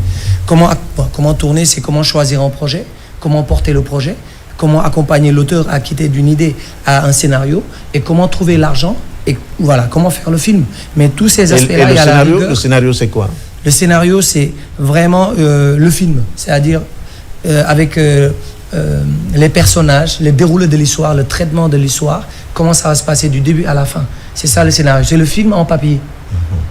Comment tourner, c'est comment choisir un projet, comment porter le projet, comment accompagner l'auteur à quitter d'une idée à un scénario et comment trouver l'argent et voilà, comment faire le film. Mais tous ces aspects-là, il y a la rigueur. Le scénario, c'est quoi? Le scénario, c'est vraiment le film, c'est-à-dire avec les personnages, les déroulés de l'histoire, le traitement de l'histoire, comment ça va se passer du début à la fin. C'est ça le scénario. C'est le film en papier.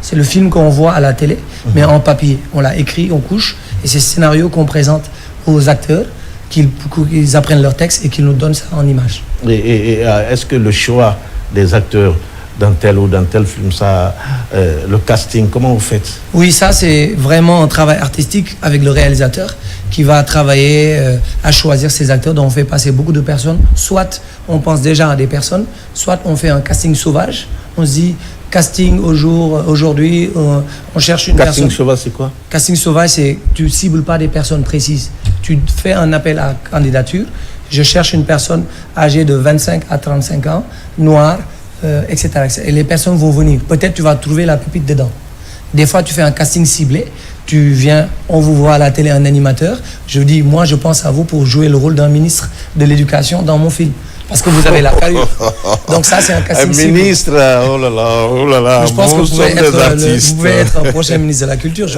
C'est le film qu'on voit à la télé, mais en papier. On l'a écrit, on couche, et c'est ce scénario qu'on présente aux acteurs, qu'ils apprennent leur texte et qu'ils nous donnent ça en image. Et est-ce que le choix des acteurs dans tel ou dans tel film, le casting, comment vous faites? Oui, ça c'est vraiment un travail artistique avec le réalisateur qui va travailler à choisir ses acteurs dont on fait passer beaucoup de personnes. Soit on pense déjà à des personnes, soit on fait un casting sauvage. On se dit casting aujourd'hui, on cherche une personne. Casting sauvage, c'est quoi? Casting sauvage, c'est tu cibles pas des personnes précises. Tu fais un appel à candidature. Je cherche une personne âgée de 25 à 35 ans, noire, etc., etc. Et les personnes vont venir. Peut-être tu vas trouver la pépite dedans. Des fois, tu fais un casting ciblé. Tu viens, on vous voit à la télé, un animateur. Je dis, moi, je pense à vous pour jouer le rôle d'un ministre de l'Éducation dans mon film. Parce que vous avez la carrure. Donc ça, c'est un casting ciblé. Un ministre, oh là là. Je pense que vous pouvez être un prochain ministre de la Culture.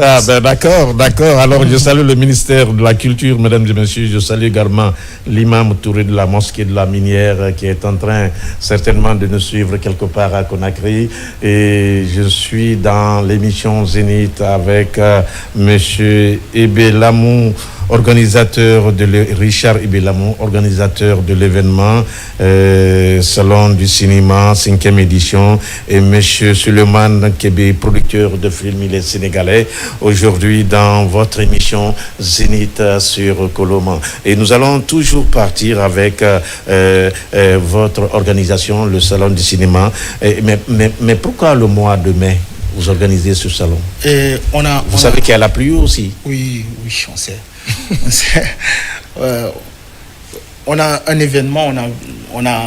D'accord. Alors, je salue le ministère de la Culture, mesdames et messieurs. Je salue également l'imam Touré de la mosquée de la Minière qui est en train certainement de nous suivre quelque part à Conakry. Et je suis dans l'émission Zénith avec monsieur Ebe Lamou, Richard Ibelamou, organisateur de l'événement Salon du cinéma, 5e édition, et monsieur Suleiman Kébé, producteur de films, il est sénégalais, aujourd'hui dans votre émission Zénith sur Koloman. Et nous allons toujours partir avec votre organisation, le Salon du cinéma. Mais pourquoi le mois de mai vous organisez ce salon? Vous savez qu'il y a la pluie aussi? Oui, on sait. On a un événement, on a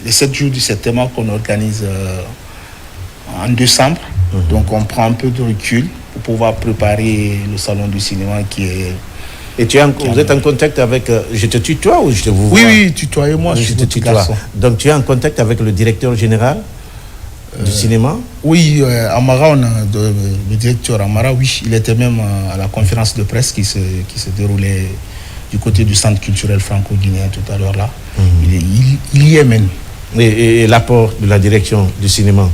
les 7 jours du septembre qu'on organise en décembre. Donc on prend un peu de recul pour pouvoir préparer le salon du cinéma qui est... Et vous êtes en contact avec... je te tutoie ou je te vous vois? Oui, tutoie-moi, je te tutoie. Donc tu es en contact avec le directeur général du cinéma? Oui, Amara, le directeur Amara, oui, il était même à la conférence de presse qui se déroulait du côté du centre culturel franco-guinéen tout à l'heure là. Il y est même. Et l'apport de la direction du cinéma?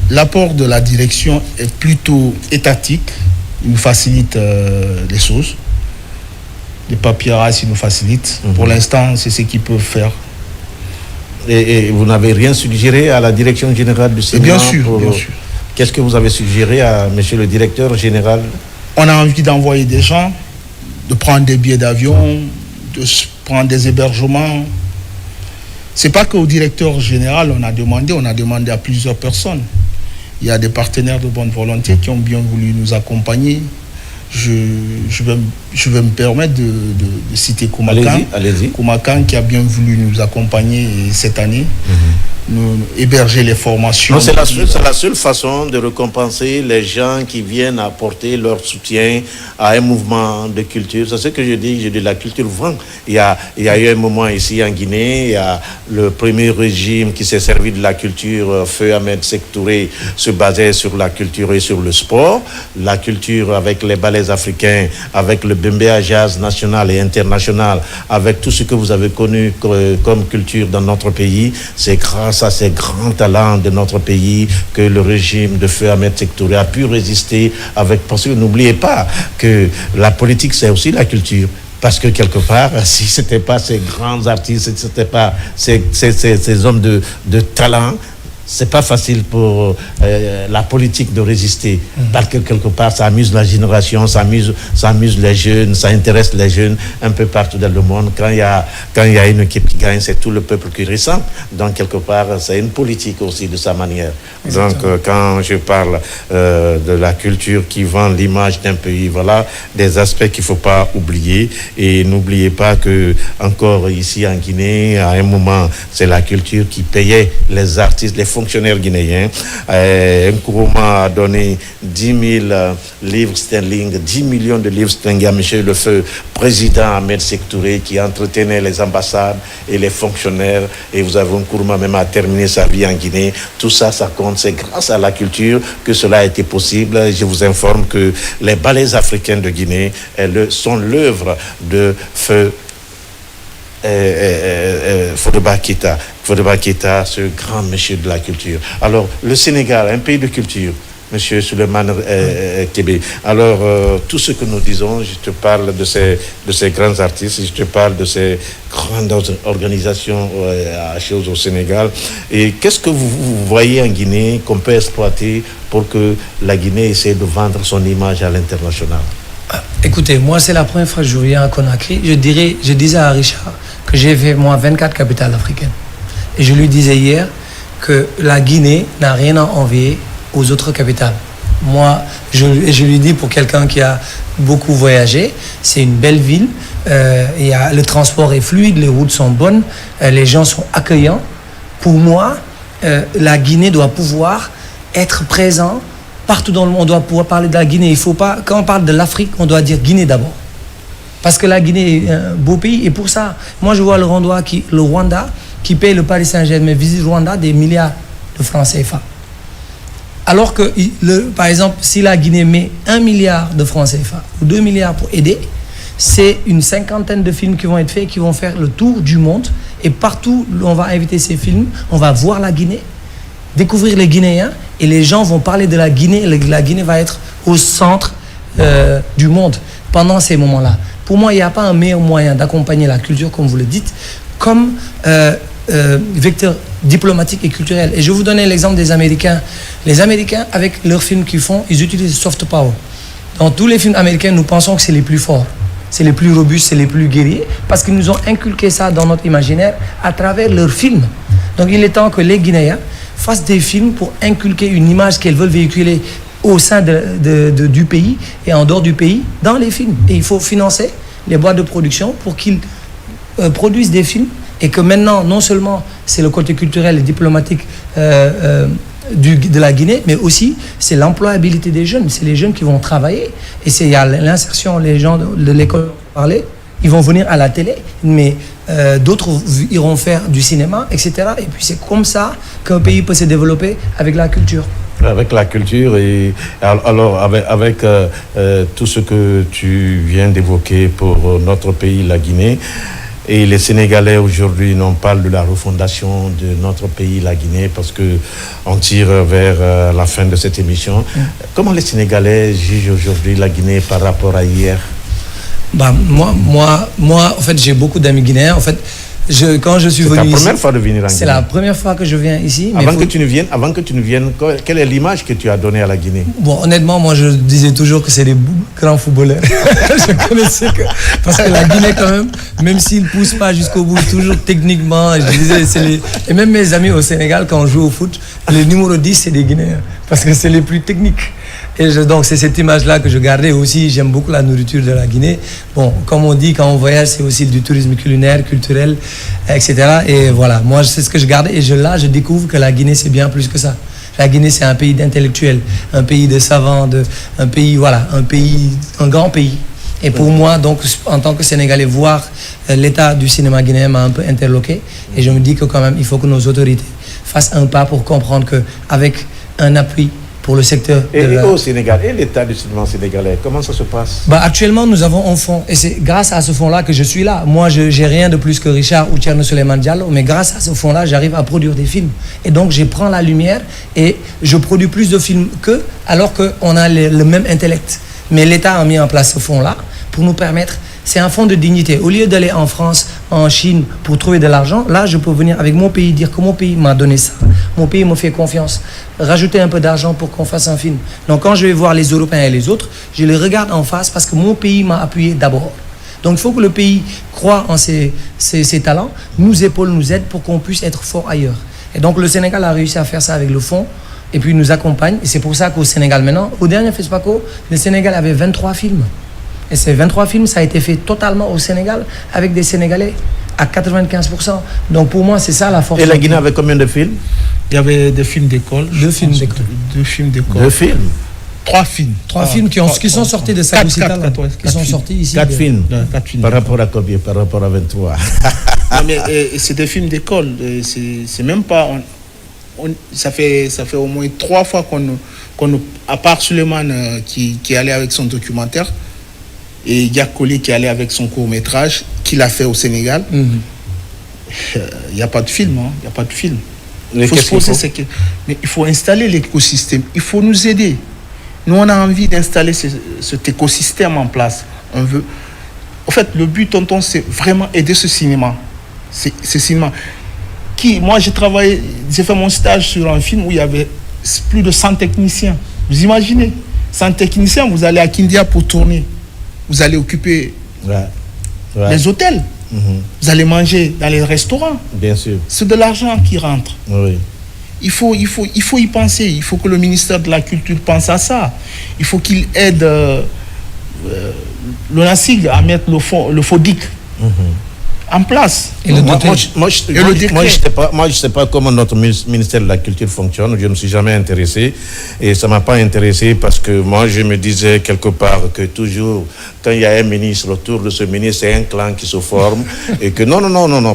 L'apport de la direction est plutôt étatique. ils nous facilitent les choses. Les papyrus, ils nous facilitent. Pour l'instant, c'est ce qu'ils peuvent faire. Et vous n'avez rien suggéré à la direction générale du cinéma? Bien sûr, bien sûr. Qu'est-ce que vous avez suggéré à monsieur le directeur général? On a envie d'envoyer des gens, de prendre des billets d'avion, de prendre des hébergements. C'est pas qu'au directeur général on a demandé à plusieurs personnes. Il y a des partenaires de bonne volonté qui ont bien voulu nous accompagner. Je vais me permettre de citer Koumakan. Allez-y. Koumakan qui a bien voulu nous accompagner cette année. Nous héberger les formations. Non, c'est la seule façon de récompenser les gens qui viennent apporter leur soutien à un mouvement de culture. C'est ce que je dis la culture vend. Il y a eu un moment ici en Guinée, il y a le premier régime qui s'est servi de la culture, Feu Ahmed Sékou Touré, se basait sur la culture et sur le sport. La culture avec les ballets africains, avec le Bembea Jazz national et international, avec tout ce que vous avez connu comme culture dans notre pays, c'est grâce à ces grands talents de notre pays que le régime de Feu Ahmed Sékou Touré a pu résister parce que n'oubliez pas que la politique c'est aussi la culture. Parce que quelque part, si ce n'était pas ces grands artistes, si ce n'était pas ces hommes de talent, c'est pas facile pour la politique de résister, parce que quelque part ça amuse la génération, ça amuse les jeunes, ça intéresse les jeunes un peu partout dans le monde. Quand il y a une équipe qui gagne, c'est tout le peuple qui ressent. Donc quelque part c'est une politique aussi de sa manière. Exactement. Donc quand je parle de la culture qui vend l'image d'un pays, voilà des aspects qu'il faut pas oublier. Et n'oubliez pas que encore ici en Guinée, à un moment, c'est la culture qui payait les artistes, les fonctionnaires guinéens. Nkrumah a donné 10 000 livres sterling, 10 millions de livres sterling à monsieur le feu président Ahmed Sékou Touré qui entretenait les ambassades et les fonctionnaires. Et vous avez Nkrumah même à terminer sa vie en Guinée. Tout ça, ça compte. C'est grâce à la culture que cela a été possible. Je vous informe que les ballets africains de Guinée sont l'œuvre de feu Fodeba Keïta, ce grand monsieur de la culture. Alors, le Sénégal, un pays de culture, monsieur Souleymane Kébé. Alors, tout ce que nous disons, je te parle de ces grands artistes, je te parle de ces grandes organisations à choses au Sénégal. Et qu'est-ce que vous voyez en Guinée qu'on peut exploiter pour que la Guinée essaie de vendre son image à l'international? Écoutez, moi, c'est la première fois que je viens à Conakry. Je disais à Richard que j'ai fait, moi, 24 capitales africaines. Et je lui disais hier que la Guinée n'a rien à envier aux autres capitales. Moi, je lui dis, pour quelqu'un qui a beaucoup voyagé, c'est une belle ville. Le transport est fluide, les routes sont bonnes, les gens sont accueillants. Pour moi, la Guinée doit pouvoir être présent partout dans le monde. On doit pouvoir parler de la Guinée. Il faut pas, quand on parle de l'Afrique, on doit dire Guinée d'abord. Parce que la Guinée est un beau pays. Et pour ça, moi je vois le Rwanda qui paye le Paris Saint-Germain, visite Rwanda des milliards de francs CFA. Alors que, par exemple, si la Guinée met 1 milliard de francs CFA ou 2 milliards pour aider, c'est une 50aine de films qui vont être faits, qui vont faire le tour du monde. Et partout où on va inviter ces films, on va voir la Guinée, découvrir les Guinéens, et les gens vont parler de la Guinée. La Guinée va être au centre du monde pendant ces moments-là. Pour moi, il n'y a pas un meilleur moyen d'accompagner la culture, comme vous le dites, comme vecteur diplomatique et culturel. Et je vais vous donner l'exemple des Américains. Les Américains, avec leurs films qu'ils font, ils utilisent soft power. Dans tous les films américains, nous pensons que c'est les plus forts, c'est les plus robustes, c'est les plus guerriers, parce qu'ils nous ont inculqué ça dans notre imaginaire à travers leurs films. Donc il est temps que les Guinéens fassent des films pour inculquer une image qu'elles veulent véhiculer au sein du pays et en dehors du pays dans les films. Et il faut financer les boîtes de production pour qu'ils produisent des films, et que maintenant, non seulement c'est le côté culturel et diplomatique de la Guinée, mais aussi c'est l'employabilité des jeunes. C'est les jeunes qui vont travailler, et il y a l'insertion. Les gens de l'école parlaient, ils vont venir à la télé, mais d'autres iront faire du cinéma, etc. Et puis c'est comme ça qu'un pays peut se développer avec la culture. Avec la culture, et alors avec tout ce que tu viens d'évoquer pour notre pays, la Guinée, Et les Sénégalais aujourd'hui, on parle de la refondation de notre pays, la Guinée, parce qu'on tire vers la fin de cette émission. Comment les Sénégalais jugent aujourd'hui la Guinée par rapport à hier? Moi, en fait, j'ai beaucoup d'amis guinéens. En fait, quand je suis venu ici... C'est la première fois de venir en Guinée? C'est la première fois que je viens ici. Avant que tu ne viennes, quelle est l'image que tu as donnée à la Guinée? Bon, honnêtement, moi, je disais toujours que c'est des grands footballeurs. Je connaissais que... Parce que la Guinée, quand même s'ils ne poussent pas jusqu'au bout, toujours techniquement, je disais, et même mes amis au Sénégal, quand on joue au foot, le numéro 10, c'est des Guinéens. Parce que c'est les plus techniques. Et donc, c'est cette image-là que je gardais aussi. J'aime beaucoup la nourriture de la Guinée. Bon, comme on dit, quand on voyage, c'est aussi du tourisme culinaire, culturel, etc. Et voilà, moi, c'est ce que je garde. Et là, je découvre que la Guinée, c'est bien plus que ça. La Guinée, c'est un pays d'intellectuels, un pays de savants, un grand pays. Et pour moi, donc, en tant que Sénégalais, voir l'état du cinéma guinéen m'a un peu interloqué. Et je me dis que quand même, il faut que nos autorités fassent un pas pour comprendre qu'avec un appui pour le secteur. Au Sénégal, et l'état du cinéma sénégalais, comment ça se passe? Actuellement, nous avons un fonds, et c'est grâce à ce fonds-là que je suis là. Moi, je n'ai rien de plus que Richard ou Thierno Souleymane Diallo, mais grâce à ce fonds-là, j'arrive à produire des films. Et donc, je prends la lumière et je produis plus de films qu'eux, alors qu'on a le même intellect. Mais l'État a mis en place ce fonds-là pour nous permettre... C'est un fonds de dignité. Au lieu d'aller en France, en Chine pour trouver de l'argent, là, je peux venir avec mon pays, dire que mon pays m'a donné ça. Mon pays me fait confiance. Rajouter un peu d'argent pour qu'on fasse un film. Donc, quand je vais voir les Européens et les autres, je les regarde en face parce que mon pays m'a appuyé d'abord. Donc, il faut que le pays croie en ses talents, nous épaule, nous aide pour qu'on puisse être fort ailleurs. Et donc, le Sénégal a réussi à faire ça avec le fonds et puis nous accompagne. Et c'est pour ça qu'au Sénégal, maintenant, au dernier FESPACO, le Sénégal avait 23 films. Et ces 23 films, ça a été fait totalement au Sénégal, avec des Sénégalais à 95%. Donc pour moi, c'est ça la force. Et la Guinée avait combien de films? Il y avait des films d'école. Deux films d'école. Deux films d'école. Deux films? Trois films. Trois films qui sont sortis de Sagousita, qui sont sortis ici. Quatre films. Par rapport à combien? Par rapport à 23. Non, mais c'est des films d'école. C'est même pas... ça fait au moins 3 fois qu'on à part Souleymane qui est allé avec son documentaire, et Yakoli qui est allé avec son court-métrage qu'il a fait au Sénégal. Il n'y a pas de film. Il n'y a pas de film. Il faut se poser mais il faut installer l'écosystème. Il faut nous aider. Nous, on a envie d'installer cet écosystème en place. On veut... En fait, le but, tonton, c'est vraiment aider ce cinéma. Ce cinéma. Moi, j'ai fait mon stage sur un film où il y avait plus de 100 techniciens. Vous imaginez 100 techniciens, vous allez à Kindia pour tourner. Vous allez occuper les hôtels. Vous allez manger dans les restaurants. Bien sûr. C'est de l'argent qui rentre. Oui. Il faut y penser. Il faut que le ministère de la Culture pense à ça. Il faut qu'il aide le NACIG à mettre le FODIC en place. Et moi, je sais pas comment notre ministère de la Culture fonctionne. Je ne me suis jamais intéressé. Et ça ne m'a pas intéressé parce que moi, je me disais quelque part que toujours, quand il y a un ministre, autour de ce ministre, c'est un clan qui se forme. Et que non.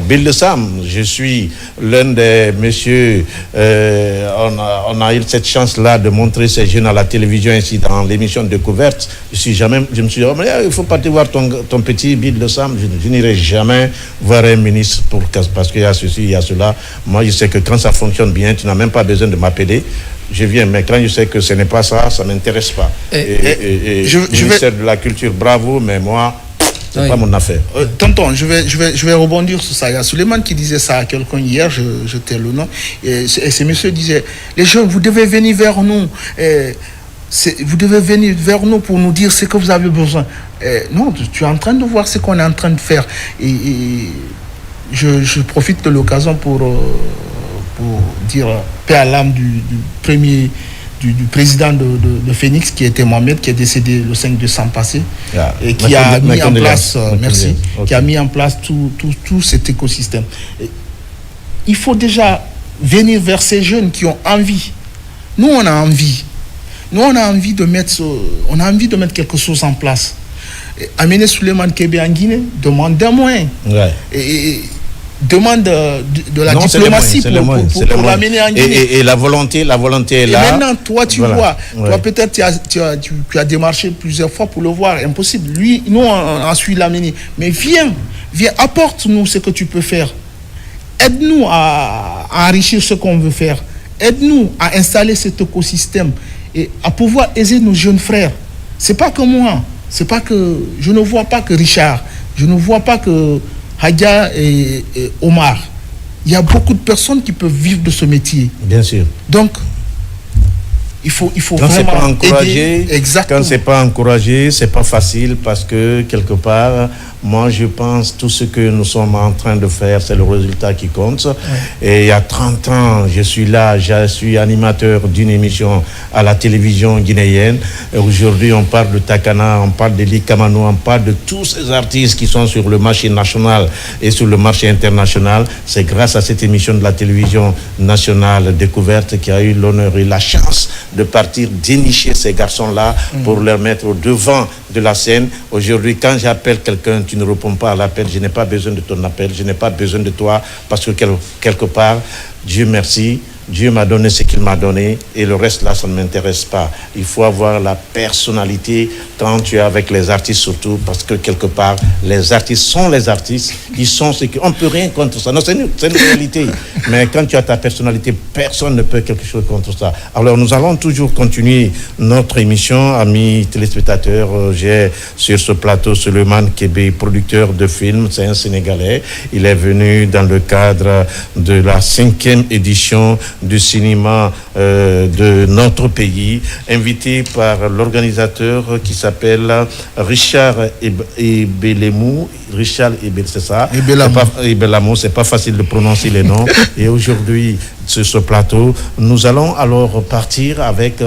Bill de Sam, je suis l'un des messieurs. On a eu cette chance-là de montrer ces jeunes à la télévision, ainsi dans l'émission Découverte. Je me suis dit, oh, mais il faut pas te voir ton petit Bill de Sam. Je n'irai jamais voir un ministre parce qu'il y a ceci, il y a cela. Moi, je sais que quand ça fonctionne bien, tu n'as même pas besoin de m'appeler. Je viens, mais quand je sais que ce n'est pas ça, ça ne m'intéresse pas. Et le ministère de la Culture, bravo, mais moi, c'est pas mon affaire. Tonton, je vais rebondir sur ça. Il y a Souleymane qui disait ça à quelqu'un hier, je tais le nom. Et ce monsieur disait, les jeunes, vous devez venir vers nous. Vous devez venir vers nous pour nous dire ce que vous avez besoin. Non, tu es en train de voir ce qu'on est en train de faire. Et je profite de l'occasion pour dire paix à l'âme du président de Phoenix, qui était Mohamed, qui est décédé le 5 décembre passé, et qui a mis en place, qui a mis en place tout cet écosystème. Il faut déjà venir vers ces jeunes qui ont envie. Nous, on a envie. Nous, on a envie de mettre quelque chose en place. Amener Souleymane Kébé en Guinée demande des moyens. Et demande de la diplomatie pour l'amener en Guinée. Et la volonté est là. Et maintenant, toi, tu vois, toi peut-être tu as démarché plusieurs fois pour le voir, impossible. Lui, nous, on a su l'amener. Mais Viens, apporte-nous ce que tu peux faire. Aide-nous à enrichir ce qu'on veut faire. Aide-nous à installer cet écosystème et à pouvoir aider nos jeunes frères. C'est pas que moi, je ne vois pas que Richard, je ne vois pas que Hadja et Omar. Il y a beaucoup de personnes qui peuvent vivre de ce métier. Bien sûr. Donc, il faut quand vraiment c'est pas encouragé, exactement. Quand c'est pas encouragé, c'est pas facile parce que quelque part, moi je pense tout ce que nous sommes en train de faire, c'est le résultat qui compte. Ouais. Et il y a 30 ans, je suis animateur d'une émission à la télévision guinéenne. Et aujourd'hui, on parle de Takana, on parle de Likamano, on parle de tous ces artistes qui sont sur le marché national et sur le marché international. C'est grâce à cette émission de la télévision nationale Découverte qui a eu l'honneur et la chance de partir dénicher ces garçons-là pour leur mettre au devant de la scène. Aujourd'hui, quand j'appelle quelqu'un, tu ne réponds pas à l'appel, je n'ai pas besoin de ton appel, je n'ai pas besoin de toi, parce que quelque part, Dieu merci, Dieu m'a donné ce qu'il m'a donné et le reste là, ça ne m'intéresse pas. Il faut avoir la personnalité quand tu es avec les artistes surtout, parce que quelque part, les artistes sont les artistes, ils sont ceux qui... On ne peut rien contre ça. Non, c'est une réalité. Mais quand tu as ta personnalité, personne ne peut quelque chose contre ça. Alors nous allons toujours continuer notre émission, amis téléspectateurs. J'ai sur ce plateau Suleiman Kébé, producteur de films, c'est un Sénégalais. Il est venu dans le cadre de la 5e édition du cinéma de notre pays, invité par l'organisateur qui s'appelle Richard Ebelamou. Richard Ebelamou, c'est ça. Ebelamou, c'est pas facile de prononcer les noms. Et aujourd'hui, sur ce plateau, nous allons alors partir avec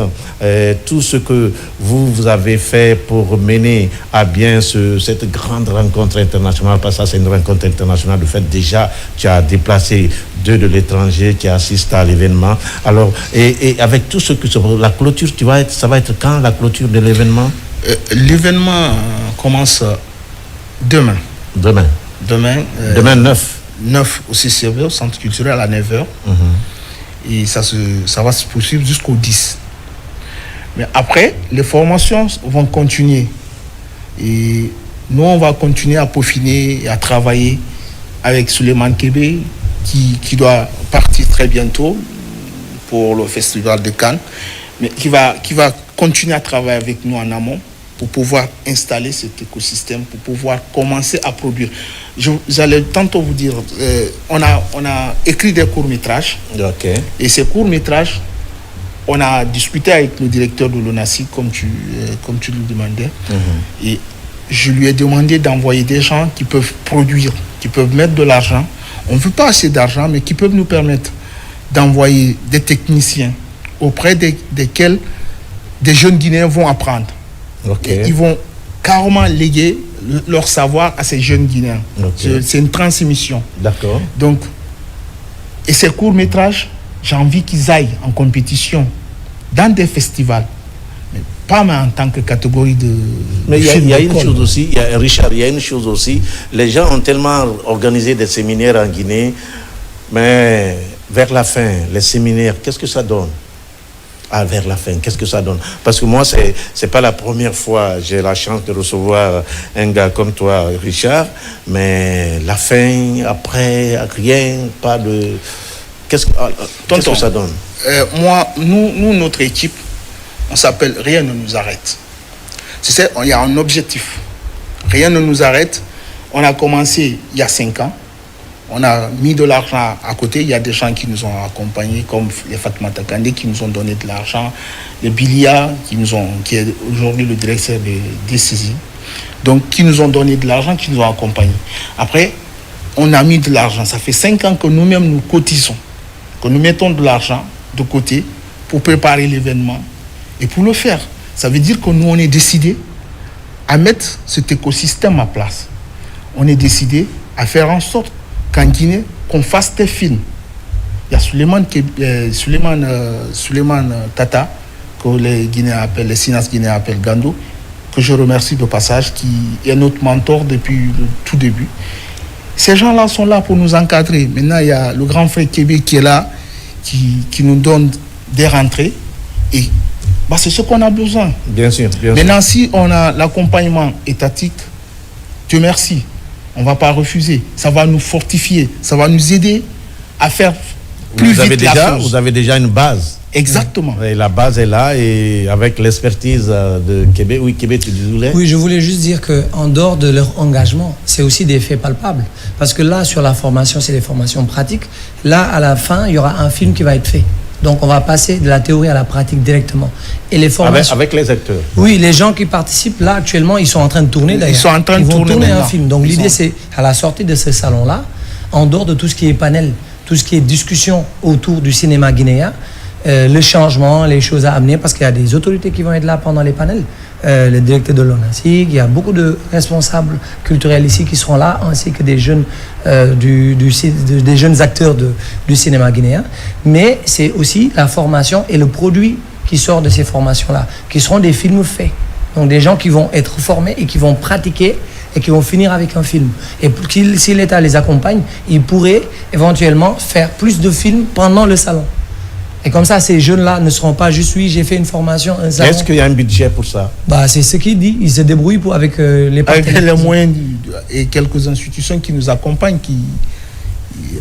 tout ce que vous avez fait pour mener à bien cette grande rencontre internationale, parce que ça c'est une rencontre internationale. De fait, déjà, tu as déplacé 2 de l'étranger qui assistent à l'événement. Alors, et avec tout ce que la clôture, ça va être quand la clôture de l'événement? L'événement commence demain. Demain 9. 9 au CCV, au Centre culturel, à 9h. Et ça va se poursuivre jusqu'au 10. Mais après, les formations vont continuer. Et nous, on va continuer à peaufiner et à travailler avec Suleiman Kébé, qui doit partir très bientôt pour le Festival de Cannes, mais qui va continuer à travailler avec nous en amont pour pouvoir installer cet écosystème, pour pouvoir commencer à produire. J'allais tantôt vous dire, on a écrit des courts-métrages. Okay. Et ces courts-métrages, on a discuté avec le directeur de l'ONACI, comme tu le demandais. Et je lui ai demandé d'envoyer des gens qui peuvent produire, qui peuvent mettre de l'argent. On ne veut pas assez d'argent, mais qui peuvent nous permettre d'envoyer des techniciens auprès desquels des jeunes Guinéens vont apprendre. Okay. Ils vont carrément léguer leur savoir à ces jeunes Guinéens. Okay. C'est une transmission. D'accord. Donc, et ces courts-métrages, j'ai envie qu'ils aillent en compétition dans des festivals. Mais pas en tant que catégorie de... Mais il y a une chose aussi, Richard, il y a une chose aussi. Les gens ont tellement organisé des séminaires en Guinée, mais vers la fin, les séminaires, qu'est-ce que ça donne? Vers la fin, qu'est-ce que ça donne? Parce que moi, c'est pas la première fois que j'ai la chance de recevoir un gars comme toi, Richard, mais la fin, après, rien, pas de... Qu'est-ce que ça donne? Nous, notre équipe, on s'appelle Rien ne nous arrête. Il y a un objectif. Rien ne nous arrête. On a commencé il y a 5 ans. On a mis de l'argent à côté. Il y a des gens qui nous ont accompagnés, comme les Fatmata Kandé, qui nous ont donné de l'argent. Les Bilia, qui est aujourd'hui le directeur de DCZ. Donc, qui nous ont donné de l'argent, qui nous ont accompagnés. Après, on a mis de l'argent. Ça fait 5 ans que nous-mêmes, nous cotisons. Que nous mettons de l'argent de côté pour préparer l'événement et pour le faire. Ça veut dire que nous, on est décidé à mettre cet écosystème en place. On est décidé à faire en sorte qu'en Guinée, qu'on fasse des films. Il y a Suleiman Tata, que les Guinéens appellent, les cinéastes guinéens appellent Gando, que je remercie de passage, qui est notre mentor depuis le tout début. Ces gens-là sont là pour nous encadrer. Maintenant, il y a le grand frère Kébé qui est là, qui nous donne des rentrées. Et c'est ce qu'on a besoin. Bien sûr. Maintenant, si on a l'accompagnement étatique, Dieu merci. on ne va pas refuser. Ça va nous fortifier, ça va nous aider à faire plus vite la chose. Vous avez déjà une base. Exactement. Et la base est là, et avec l'expertise de Québec. Oui, Québec, tu disais? Oui, je voulais juste dire qu'en dehors de leur engagement, c'est aussi des faits palpables. Parce que là, sur la formation, c'est des formations pratiques. Là, à la fin, il y aura un film qui va être fait. Donc, on va passer de la théorie à la pratique directement. Et les formations... Avec les acteurs. Oui, les gens qui participent, là, actuellement, ils sont en train de tourner, d'ailleurs. Ils sont en train de tourner un film. Donc, l'idée, c'est, à la sortie de ce salon-là, en dehors de tout ce qui est panel, tout ce qui est discussion autour du cinéma guinéen, le changement, les choses à amener, parce qu'il y a des autorités qui vont être là pendant les panels, le directeur de l'ONASIG, il y a beaucoup de responsables culturels ici qui seront là, ainsi que des jeunes, des jeunes acteurs du cinéma guinéen. Mais c'est aussi la formation et le produit qui sort de ces formations-là, qui seront des films faits. Donc des gens qui vont être formés et qui vont pratiquer et qui vont finir avec un film. Et si l'État les accompagne, ils pourraient éventuellement faire plus de films pendant le salon. Et comme ça, ces jeunes-là ne seront pas juste, oui, j'ai fait une formation, un salon. Est-ce qu'il y a un budget pour ça? C'est ce qu'il dit. Ils se débrouillent avec les partenaires. Avec les moyens et quelques institutions qui nous accompagnent.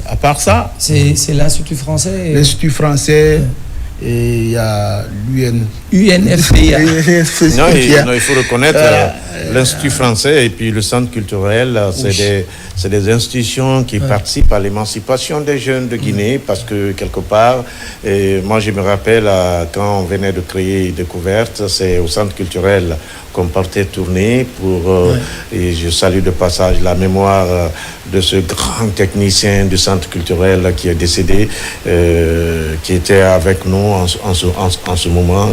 À part ça... C'est l'Institut français. L'Institut français... Et il y a UNFPA. Non, il faut reconnaître l'Institut français et puis le Centre culturel, c'est des institutions qui participent à l'émancipation des jeunes de Guinée, parce que quelque part, moi je me rappelle quand on venait de créer Découverte, c'est au Centre culturel qu'on partait tourner et je salue de passage la mémoire de ce grand technicien du Centre culturel qui est décédé, qui était avec nous en ce moment,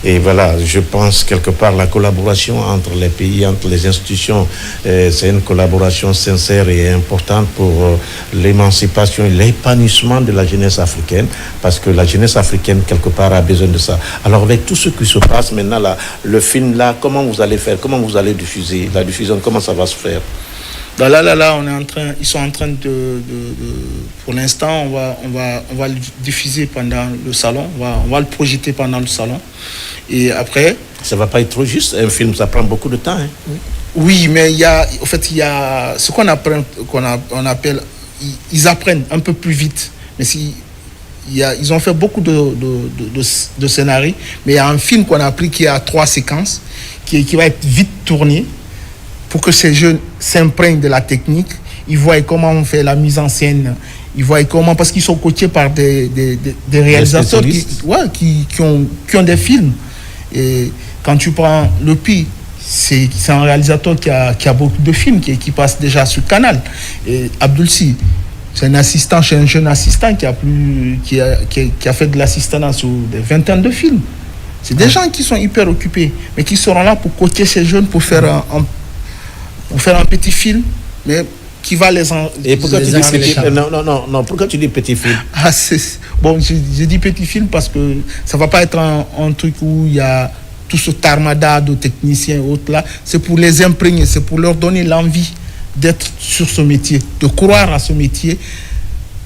et voilà, je pense quelque part la collaboration entre les pays, entre les institutions, c'est une collaboration sincère et importante pour l'émancipation et l'épanouissement de la jeunesse africaine, parce que la jeunesse africaine quelque part a besoin de ça. Alors avec tout ce qui se passe maintenant là, le film là, comment vous allez faire, comment vous allez diffuser, la diffusion, comment ça va se faire? Là, ils sont en train pour l'instant, on va le diffuser pendant le salon, on va le projeter pendant le salon, et après. Ça va pas être trop juste, un film, ça prend beaucoup de temps. Hein. Oui, mais il y a ce qu'on appelle, ils apprennent un peu plus vite, mais ils ont fait beaucoup de scénarios, mais il y a un film qu'on a pris qui a 3 séquences, qui va être vite tourné, pour que ces jeunes s'imprègnent de la technique, ils voient comment on fait la mise en scène, ils voient comment, parce qu'ils sont coachés par des réalisateurs qui ont des films. Et quand tu prends le Pi, c'est un réalisateur qui a beaucoup de films, qui passe déjà sur Canal. Et Abdoulsi, c'est un jeune assistant qui a fait de l'assistanat sur des vingtaines de films. C'est des gens qui sont hyper occupés, mais qui seront là pour coacher ces jeunes, pour faire un petit film, mais qui va les en... Et pourquoi tu dis petit film? Non, pourquoi tu dis petit film? J'ai dit petit film parce que ça va pas être un truc où il y a tout ce tarmada de techniciens et autres là. C'est pour les imprégner, c'est pour leur donner l'envie d'être sur ce métier, de croire à ce métier,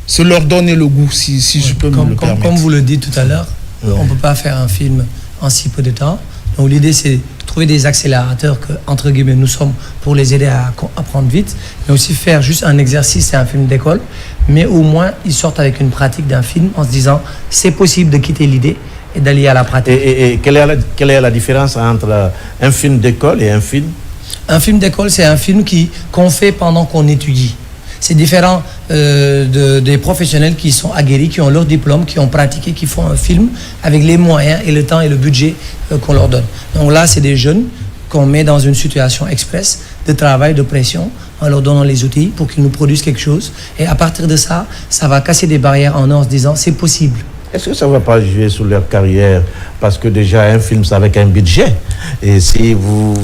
c'est leur donner le goût, si je peux me le permettre. Comme vous le dites tout à l'heure, on ne peut pas faire un film en si peu de temps. Donc l'idée, c'est de trouver des accélérateurs que, entre guillemets, nous sommes pour les aider à apprendre vite, mais aussi faire juste un exercice, c'est un film d'école, mais au moins ils sortent avec une pratique d'un film en se disant c'est possible de quitter l'idée et d'aller à la pratique. Et quelle est la différence entre un film d'école et un film? Un film d'école, c'est un film qu'on fait pendant qu'on étudie. C'est différent des professionnels qui sont aguerris, qui ont leur diplôme, qui ont pratiqué, qui font un film avec les moyens et le temps et le budget qu'on leur donne. Donc là, c'est des jeunes qu'on met dans une situation express de travail, de pression, en leur donnant les outils pour qu'ils nous produisent quelque chose. Et à partir de ça, ça va casser des barrières en se disant c'est possible. Est-ce que ça ne va pas jouer sur leur carrière? Parce que déjà, un film, c'est avec un budget. Et si vous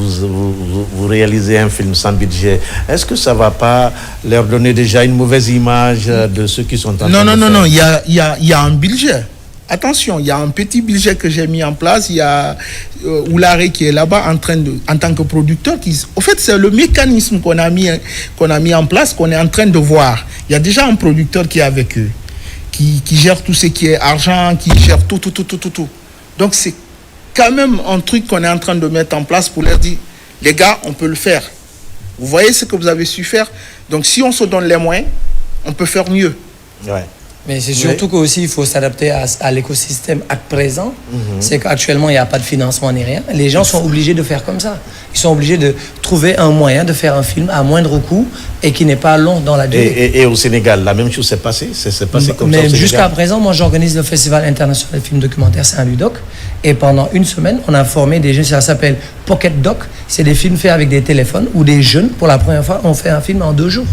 réalisez un film sans budget, est-ce que ça ne va pas leur donner déjà une mauvaise image de ceux qui sont en train de faire? Non, il y a un budget. Attention, il y a un petit budget que j'ai mis en place. Il y a Oularé qui est là-bas en tant que producteur. Au fait, c'est le mécanisme qu'on a mis en place, qu'on est en train de voir. Il y a déjà un producteur qui est avec eux, qui gère tout ce qui est argent, qui gère tout. Donc c'est quand même un truc qu'on est en train de mettre en place pour leur dire, les gars, on peut le faire. Vous voyez ce que vous avez su faire. Donc si on se donne les moyens, on peut faire mieux. Ouais. Mais c'est surtout qu'aussi il faut s'adapter à l'écosystème à présent. C'est qu'actuellement il n'y a pas de financement ni rien. Les gens sont obligés de faire comme ça. Ils sont obligés de trouver un moyen de faire un film à moindre coût et qui n'est pas long dans la durée. Et au Sénégal, la même chose s'est passée. C'est passé comme ça. Mais jusqu'à présent, moi j'organise le Festival international de films documentaires Saint-Ludoc. Et pendant une semaine, on a formé des jeunes. Ça s'appelle Pocket Doc. C'est des films faits avec des téléphones où des jeunes, pour la première fois, ont fait un film en 2 jours.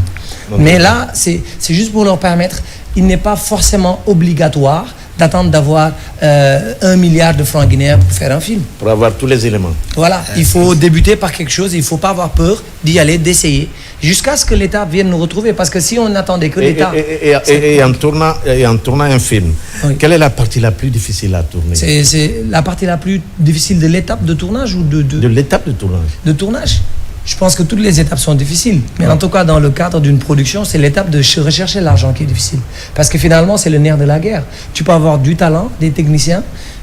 Mais là, c'est juste pour leur permettre. Il n'est pas forcément obligatoire d'attendre d'avoir 1 milliard de francs guinéens pour faire un film. Pour avoir tous les éléments. Voilà, il faut débuter par quelque chose, il ne faut pas avoir peur d'y aller, d'essayer, jusqu'à ce que l'État vienne nous retrouver. Parce que si on attendait que l'État... Et en tournant un film, quelle est la partie la plus difficile à tourner? C'est la partie la plus difficile de l'étape de tournage ou de l'étape de tournage? De tournage. Je pense que toutes les étapes sont difficiles. Mais en tout cas, dans le cadre d'une production, c'est l'étape de rechercher l'argent qui est difficile. Parce que finalement, c'est le nerf de la guerre. Tu peux avoir du talent, des techniciens,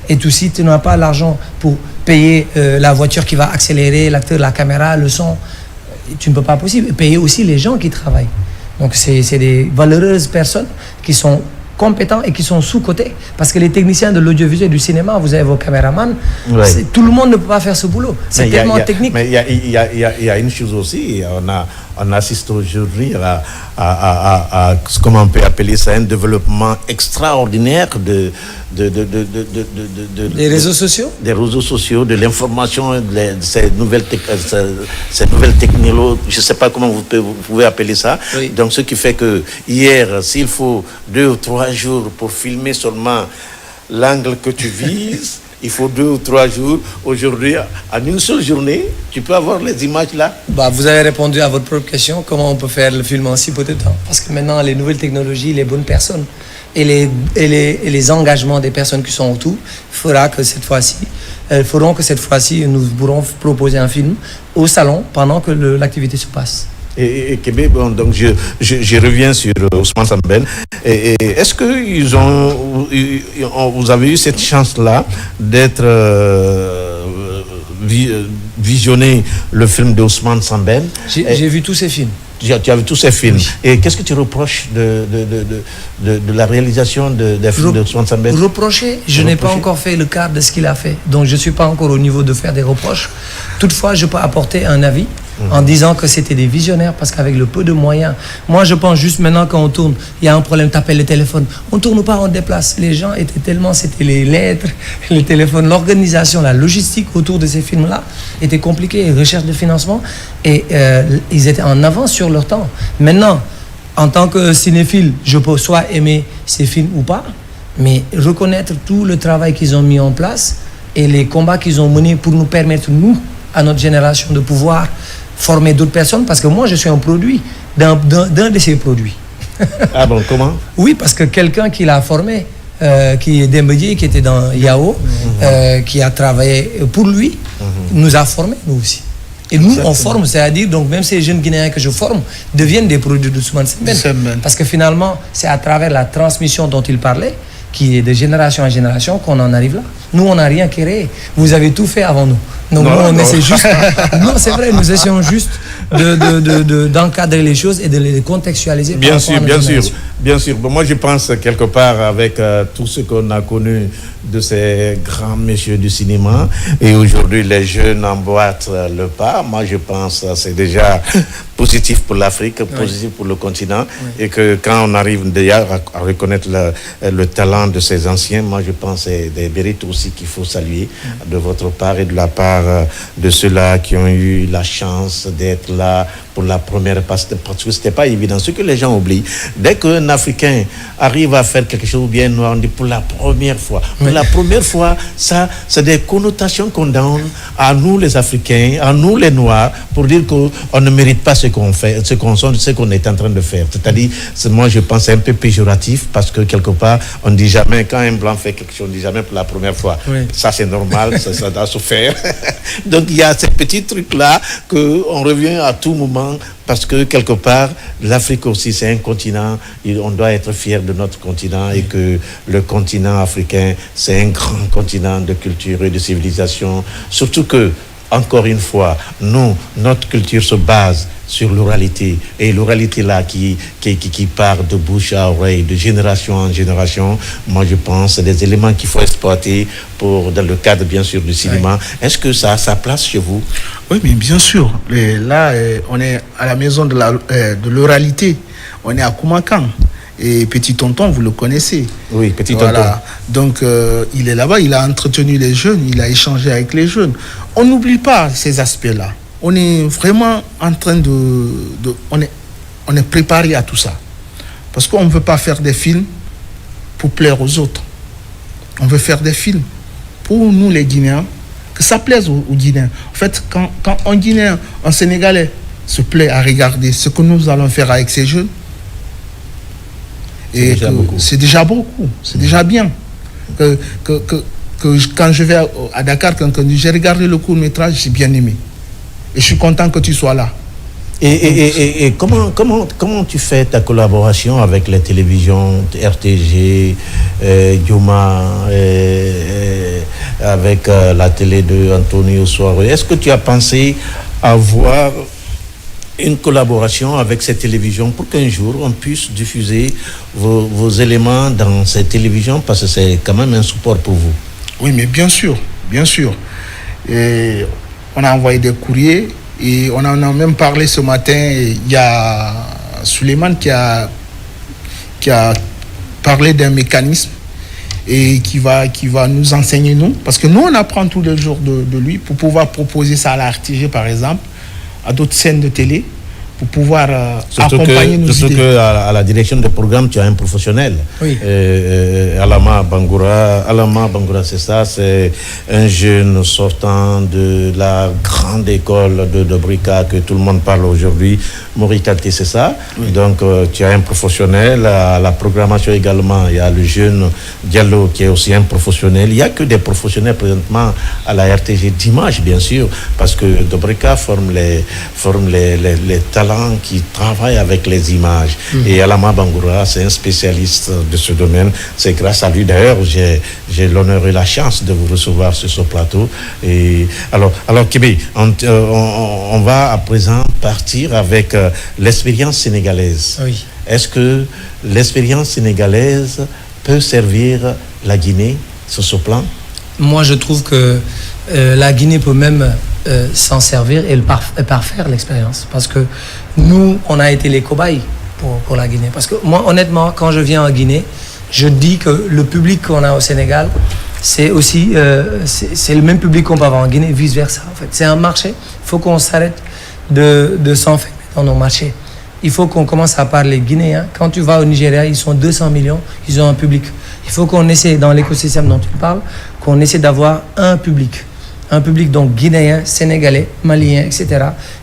et tout si tu n'as pas l'argent pour payer la voiture qui va accélérer, l'acteur, la caméra, le son, tu ne peux pas possible. Et payer aussi les gens qui travaillent. Donc, c'est des valeureuses personnes qui sont compétents et qui sont sous-cotés. Parce que les techniciens de l'audiovisuel et du cinéma, vous avez vos caméramans, tout le monde ne peut pas faire ce boulot. C'est tellement technique. Mais il y a une chose aussi, on assiste aujourd'hui à ce qu'on peut appeler ça un développement extraordinaire des réseaux sociaux. Des réseaux sociaux, de l'information, ces nouvelles technologies, je ne sais pas comment vous pouvez appeler ça. Oui. Donc ce qui fait que hier, s'il faut 2 ou 3 jours pour filmer seulement l'angle que tu vises, il faut 2 ou 3 jours. Aujourd'hui, en une seule journée, tu peux avoir les images là. Vous avez répondu à votre propre question, comment on peut faire le film en si peu de temps. Parce que maintenant, les nouvelles technologies, les bonnes personnes et les engagements des personnes qui sont autour feront que cette fois-ci, nous pourrons proposer un film au salon pendant que l'activité se passe. Et Kébé, bon, donc je reviens sur Ousmane Sembène. Est-ce que vous avez eu cette chance-là d'être visionner le film d'Ousmane Sembène? J'ai vu tous ces films. Tu as vu tous ces films. Oui. Et qu'est-ce que tu reproches de la réalisation des films d'Ousmane Sembène? Reprocher, je n'ai pas encore fait le quart de ce qu'il a fait. Donc je ne suis pas encore au niveau de faire des reproches. Toutefois, je peux apporter un avis en disant que c'était des visionnaires parce qu'avec le peu de moyens, moi je pense juste maintenant quand on tourne, il y a un problème, tu appelles le téléphone, on ne tourne pas, on déplace. Les gens étaient tellement, c'était les lettres, le téléphone, l'organisation, la logistique autour de ces films-là était compliquée, recherche de financement et ils étaient en avance sur leur temps. Maintenant, en tant que cinéphile, je peux soit aimer ces films ou pas, mais reconnaître tout le travail qu'ils ont mis en place et les combats qu'ils ont menés pour nous permettre, nous, à notre génération, de pouvoir former d'autres personnes, parce que moi, je suis un produit d'un de ces produits. Ah bon, comment? Oui, parce que quelqu'un qui l'a formé, qui est Dembélé, qui était dans Yao, qui a travaillé pour lui, nous a formés, nous aussi. Et nous, on forme, c'est-à-dire, donc même ces jeunes Guinéens que je forme deviennent des produits d'Ousmane Sembène. Parce que finalement, c'est à travers la transmission dont il parlait, qui est de génération en génération, qu'on en arrive là. Nous, on n'a rien créé. Vous avez tout fait avant nous. Donc, on essaie juste... Non, c'est vrai, nous essayons juste d'encadrer les choses et de les contextualiser. Bien sûr, bien sûr. Bien sûr. Bon, moi, je pense quelque part avec tout ce qu'on a connu de ces grands messieurs du cinéma et aujourd'hui les jeunes emboîtent le pas. Moi, je pense que c'est déjà positif pour l'Afrique, positif pour le continent et que quand on arrive déjà à reconnaître le talent de ces anciens, moi, je pense que c'est des mérites aussi qu'il faut saluer de votre part et de la part de ceux-là qui ont eu la chance d'être là pour la première parce que c'était pas évident. Ce que les gens oublient, dès qu'un Africain arrive à faire quelque chose bien noir, on dit pour la première fois. Pour la première fois, ça, c'est des connotations qu'on donne à nous les Africains, à nous les Noirs, pour dire qu'on ne mérite pas ce qu'on fait, ce qu'on est en train de faire. C'est-à-dire, moi je pense c'est un peu péjoratif parce que quelque part, on ne dit jamais, quand un blanc fait quelque chose, on ne dit jamais pour la première fois. Ça c'est normal, ça doit se faire. Donc il y a ces petits trucs-là qu'on revient à tout moment parce que quelque part, l'Afrique aussi, c'est un continent, on doit être fier de notre continent et que le continent africain, c'est un grand continent de culture et de civilisation. Surtout que encore une fois, nous, notre culture se base sur l'oralité, et l'oralité là qui part de bouche à oreille, de génération en génération. Moi je pense c'est des éléments qu'il faut exploiter dans le cadre bien sûr du cinéma. Ouais. Est-ce que ça a sa place chez vous? Oui, mais bien sûr. Et là, on est à la maison de l'oralité. On est à Koumakan. Et Petit Tonton, vous le connaissez. Oui, Petit Tonton. Donc, il est là-bas, il a entretenu les jeunes, il a échangé avec les jeunes. On n'oublie pas ces aspects-là. On est vraiment en train on est préparé à tout ça. Parce qu'on ne veut pas faire des films pour plaire aux autres. On veut faire des films pour nous, les Guinéens, que ça plaise aux Guinéens. En fait, quand un Guinéen, un Sénégalais se plaît à regarder ce que nous allons faire avec ces jeunes, c'est déjà beaucoup, c'est déjà bien. Que quand je vais à Dakar, quand j'ai regardé le court-métrage, j'ai bien aimé. Et je suis content que tu sois là. Et comment tu fais ta collaboration avec les télévisions RTG, Yuma, avec la télé de Antonio Soare? Est-ce que tu as pensé avoir une collaboration avec ces télévisions pour qu'un jour on puisse diffuser vos éléments dans ces télévisions, parce que c'est quand même un support pour vous? Oui, mais bien sûr, bien sûr. Et on a envoyé des courriers et on en a même parlé ce matin. Il y a Suleiman qui a parlé d'un mécanisme et qui va nous enseigner, nous, parce que nous on apprend tous les jours de lui, pour pouvoir proposer ça à la RTG par exemple, à d'autres scènes de télé, pour pouvoir accompagner nos idées. Surtout qu'à la direction de programme, tu as un professionnel. Oui. Alama Bangoura, c'est ça, c'est un jeune sortant de la grande école de Brika que tout le monde parle aujourd'hui. Morikate, c'est ça. Oui. Donc, tu as un professionnel. À la programmation également, il y a le jeune Diallo qui est aussi un professionnel. Il n'y a que des professionnels présentement à la RTG d'image, bien sûr, parce que Dobrika forme les talents qui travaillent avec les images. Et Alama Bangoura, c'est un spécialiste de ce domaine. C'est grâce à lui, d'ailleurs, j'ai l'honneur et la chance de vous recevoir sur ce plateau. Et alors Kébé, on va à présent partir avec l'expérience sénégalaise. Oui. Est-ce que l'expérience sénégalaise peut servir la Guinée sur ce plan? Moi, je trouve que la Guinée peut même s'en servir et parfaire l'expérience. Parce que nous, on a été les cobayes pour la Guinée. Parce que moi, honnêtement, quand je viens en Guinée, je dis que le public qu'on a au Sénégal, c'est aussi c'est le même public qu'on peut avoir en Guinée, vice-versa. En fait, c'est un marché. Il faut qu'on s'arrête de s'enfermer dans nos marchés. Il faut qu'on commence à parler guinéen. Quand tu vas au Nigeria, ils sont 200 millions, ils ont un public. Il faut qu'on essaie, dans l'écosystème dont tu parles, qu'on essaie d'avoir un public donc guinéen, sénégalais, malien, etc.,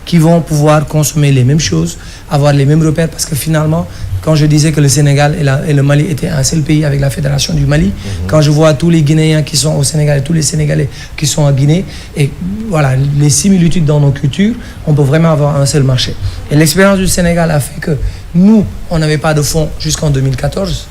qui vont pouvoir consommer les mêmes choses, avoir les mêmes repères, parce que finalement, quand je disais que le Sénégal et le Mali étaient un seul pays avec la fédération du Mali, quand je vois tous les Guinéens qui sont au Sénégal et tous les Sénégalais qui sont en Guinée, et voilà, les similitudes dans nos cultures, on peut vraiment avoir un seul marché. Et l'expérience du Sénégal a fait que nous, on n'avait pas de fonds jusqu'en 2014.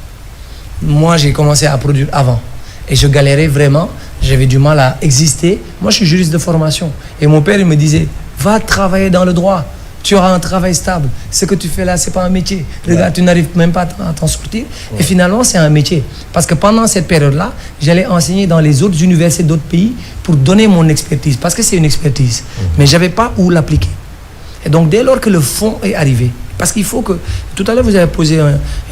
Moi, j'ai commencé à produire avant. Et je galérais vraiment, j'avais du mal à exister. Moi, je suis juriste de formation. Et mon père, il me disait, va travailler dans le droit. Tu auras un travail stable. Ce que tu fais là, ce n'est pas un métier. Regarde, tu n'arrives même pas à t'en sortir. Et finalement, c'est un métier. Parce que pendant cette période-là, j'allais enseigner dans les autres universités d'autres pays pour donner mon expertise. Parce que c'est une expertise. Mais je n'avais pas où l'appliquer. Et donc, dès lors que le fonds est arrivé, parce qu'il faut que... Tout à l'heure, vous avez posé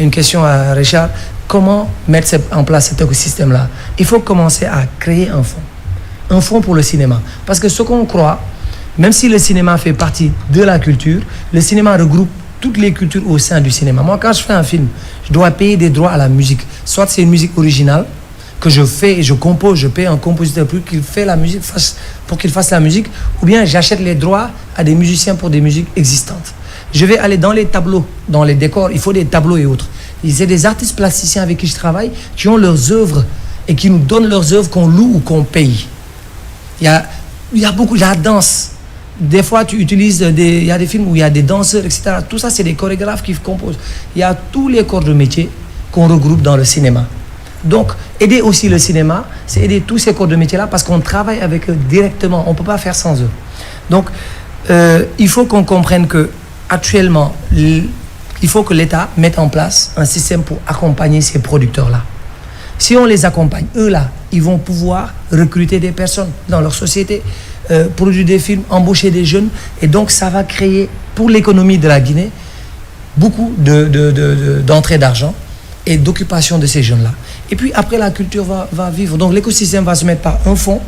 une question à Richard. Comment mettre en place cet écosystème-là? Il faut commencer à créer un fonds pour le cinéma. Parce que ce qu'on croit, même si le cinéma fait partie de la culture, le cinéma regroupe toutes les cultures au sein du cinéma. Moi, quand je fais un film, je dois payer des droits à la musique. Soit c'est une musique originale que je fais et je compose, je paye un compositeur pour qu'il fasse la musique, ou bien j'achète les droits à des musiciens pour des musiques existantes. Je vais aller dans les tableaux, dans les décors, il faut des tableaux et autres. C'est des artistes plasticiens avec qui je travaille qui ont leurs œuvres et qui nous donnent leurs œuvres qu'on loue ou qu'on paye. Il y a beaucoup, la danse. Des fois, tu utilises il y a des films où il y a des danseurs, etc. Tout ça, c'est des chorégraphes qui composent. Il y a tous les corps de métier qu'on regroupe dans le cinéma. Donc, aider aussi le cinéma, c'est aider tous ces corps de métier-là parce qu'on travaille avec eux directement. On ne peut pas faire sans eux. Donc, il faut qu'on comprenne que actuellement, il faut que l'État mette en place un système pour accompagner ces producteurs-là. Si on les accompagne, eux-là, ils vont pouvoir recruter des personnes dans leur société, produire des films, embaucher des jeunes. Et donc, ça va créer, pour l'économie de la Guinée, beaucoup d'entrées d'argent et d'occupation de ces jeunes-là. Et puis, après, la culture va vivre. Donc, l'écosystème va se mettre par un fonds,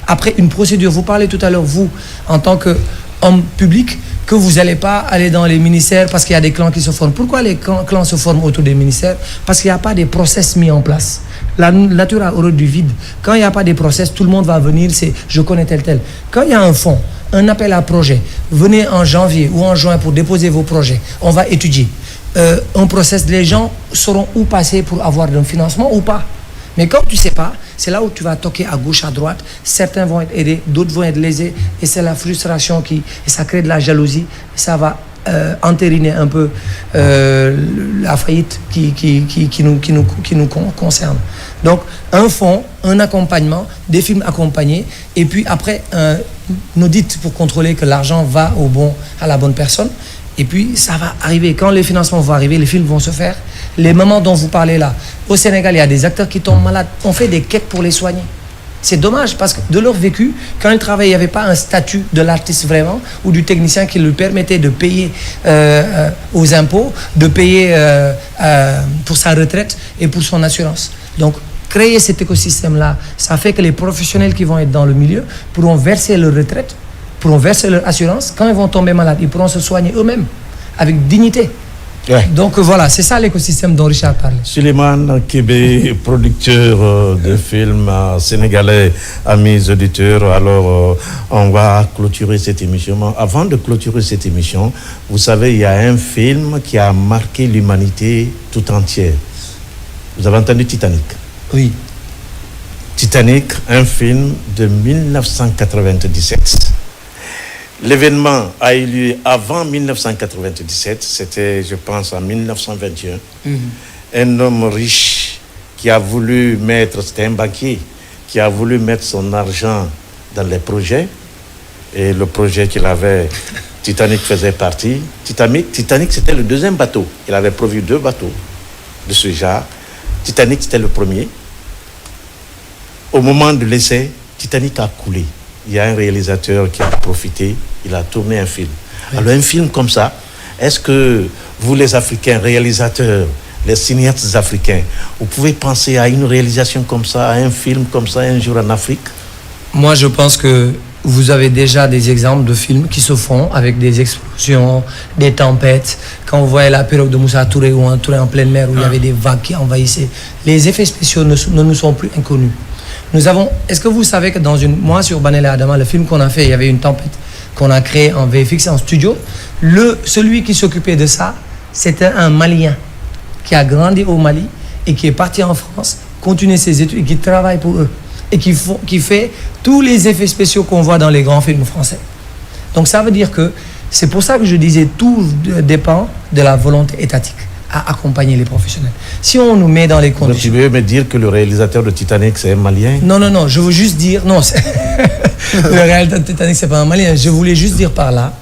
après une procédure. Vous parlez tout à l'heure, vous, en tant qu'homme public, que vous n'allez pas aller dans les ministères parce qu'il y a des clans qui se forment. Pourquoi les clans se forment autour des ministères? Parce qu'il n'y a pas des process mis en place. La nature a horreur du vide. Quand il n'y a pas des process, tout le monde va venir, c'est je connais tel. Quand il y a un fonds, un appel à projet, venez en janvier ou en juin pour déposer vos projets, on va étudier. Un process, les gens sauront où passer pour avoir un financement ou pas. Mais quand tu ne sais pas, c'est là où tu vas toquer à gauche, à droite. Certains vont être aidés, d'autres vont être lésés. Et c'est la frustration et ça crée de la jalousie. Et ça va entériner un peu la faillite qui nous concerne. Donc, un fonds, un accompagnement, des films accompagnés. Et puis après, un audit pour contrôler que l'argent va à la bonne personne. Et puis, ça va arriver. Quand les financements vont arriver, les films vont se faire. Les moments dont vous parlez là, au Sénégal, il y a des acteurs qui tombent malades. On fait des quêtes pour les soigner. C'est dommage parce que de leur vécu, quand ils travaillaient, il n'y avait pas un statut de l'artiste vraiment ou du technicien qui lui permettait de payer aux impôts, de payer pour sa retraite et pour son assurance. Donc, créer cet écosystème-là, ça fait que les professionnels qui vont être dans le milieu pourront verser leur retraite, pourront verser leur assurance. Quand ils vont tomber malades, ils pourront se soigner eux-mêmes avec dignité. Ouais. Donc voilà, c'est ça l'écosystème dont Richard parlait. Suleiman Kébé, producteur de films sénégalais, amis auditeurs. Alors, on va clôturer cette émission. Avant de clôturer cette émission, vous savez, il y a un film qui a marqué l'humanité tout entière. Vous avez entendu Titanic? Oui. Titanic, un film de 1997. L'événement a eu lieu avant 1997, c'était, je pense, en 1921. Un homme riche qui a voulu mettre, c'était un banquier, qui a voulu mettre son argent dans les projets. Et le projet qu'il avait, Titanic faisait partie. Titanic, c'était le deuxième bateau. Il avait prévu 2 bateaux de ce genre. Titanic, c'était le premier. Au moment de l'essai, Titanic a coulé. Il y a un réalisateur qui a profité, il a tourné un film. Oui. Alors un film comme ça, est-ce que vous les Africains, réalisateurs, les cinéastes africains, vous pouvez penser à une réalisation comme ça, à un film comme ça un jour en Afrique? Moi je pense que vous avez déjà des exemples de films qui se font avec des explosions, des tempêtes. Quand vous voyez la pirogue de Moussa Touré ou un Touré en pleine mer où il y avait des vagues qui envahissaient, les effets spéciaux ne nous sont plus inconnus. Est-ce que vous savez que moi sur Banel et Adama, le film qu'on a fait, il y avait une tempête qu'on a créée en VFX en studio. Celui qui s'occupait de ça, c'était un Malien qui a grandi au Mali et qui est parti en France, continue ses études et qui travaille pour eux et qui fait tous les effets spéciaux qu'on voit dans les grands films français. Donc ça veut dire que c'est pour ça que je disais tout dépend de la volonté étatique à accompagner les professionnels. Si on nous met dans les conditions... Tu veux me dire que le réalisateur de Titanic, c'est un Malien? Non, je veux juste dire... Non, le réalisateur de Titanic, c'est pas un Malien. Je voulais juste dire par là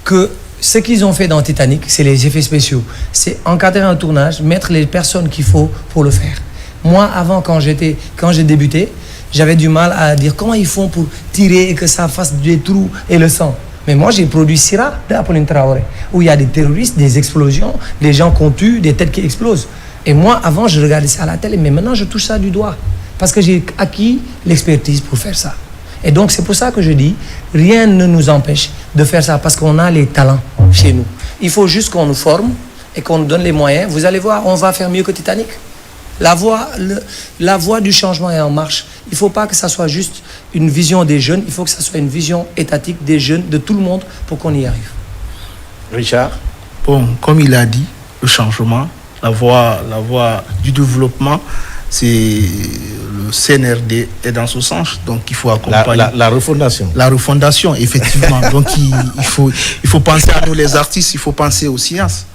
que ce qu'ils ont fait dans Titanic, c'est les effets spéciaux. C'est encadrer un tournage, mettre les personnes qu'il faut pour le faire. Moi, avant, quand j'ai débuté, j'avais du mal à dire comment ils font pour tirer et que ça fasse des trous et le sang. Mais moi, j'ai produit Sira d'Apolline Traoré, où il y a des terroristes, des explosions, des gens qu'on tue, des têtes qui explosent. Et moi, avant, je regardais ça à la télé, mais maintenant, je touche ça du doigt. Parce que j'ai acquis l'expertise pour faire ça. Et donc, c'est pour ça que je dis, rien ne nous empêche de faire ça, parce qu'on a les talents chez nous. Il faut juste qu'on nous forme et qu'on nous donne les moyens. Vous allez voir, on va faire mieux que Titanic. La voie du changement est en marche. Il ne faut pas que ça soit juste une vision des jeunes, il faut que ça soit une vision étatique des jeunes, de tout le monde, pour qu'on y arrive. Richard? Bon, comme il a dit, le changement, la voie du développement, c'est le CNRD est dans ce sens, donc il faut accompagner. La refondation. La refondation, effectivement. Donc il faut penser à nous les artistes, il faut penser aux sciences.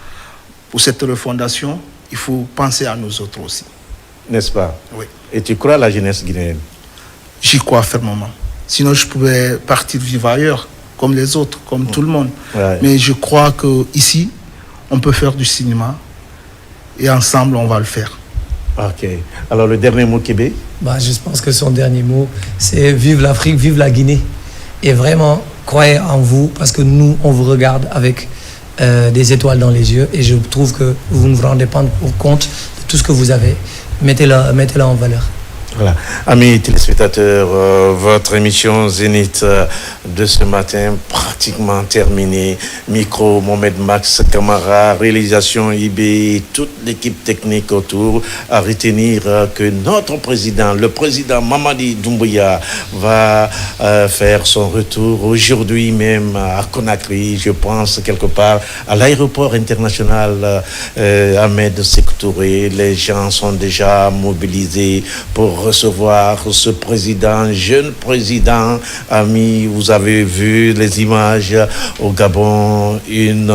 Pour cette refondation, il faut penser à nous autres aussi. N'est-ce pas? Oui. Et tu crois à la jeunesse guinéenne? J'y crois fermement. Sinon, je pouvais partir vivre ailleurs, comme les autres, comme tout le monde. Ouais. Mais je crois qu'ici, on peut faire du cinéma et ensemble, on va le faire. Ok. Alors, le dernier mot, Kébé? Je pense que son dernier mot, c'est vive l'Afrique, vive la Guinée. Et vraiment, croyez en vous, parce que nous, on vous regarde avec des étoiles dans les yeux. Et je trouve que vous ne vous rendez pas compte de tout ce que vous avez. Mettez-la en valeur. Voilà. Amis téléspectateurs, votre émission Zénith de ce matin pratiquement terminée. Micro, Mohamed Max Camara, réalisation IB, toute l'équipe technique autour. À retenir que notre président, le président Mamadi Doumbouya, va faire son retour aujourd'hui même à Conakry, je pense quelque part à l'aéroport international Ahmed Sékou Touré. Les gens sont déjà mobilisés pour recevoir ce président, jeune président. Amis, vous avez vu les images au Gabon, une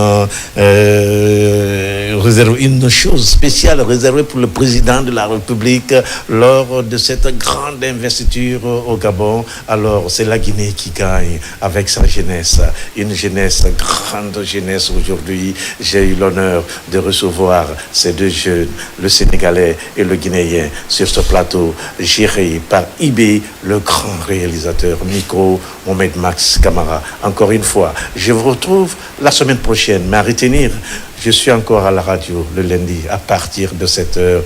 chose spéciale réservée pour le président de la République lors de cette grande investiture au Gabon. Alors, c'est la Guinée qui gagne avec sa jeunesse, une jeunesse, grande jeunesse aujourd'hui. J'ai eu l'honneur de recevoir ces deux jeunes, le Sénégalais et le Guinéen, sur ce plateau, géré par IB, le grand réalisateur. Micro, Mohamed Max Camara. Encore une fois, je vous retrouve la semaine prochaine. Mais à retenir, je suis encore à la radio le lundi à partir de 7h00.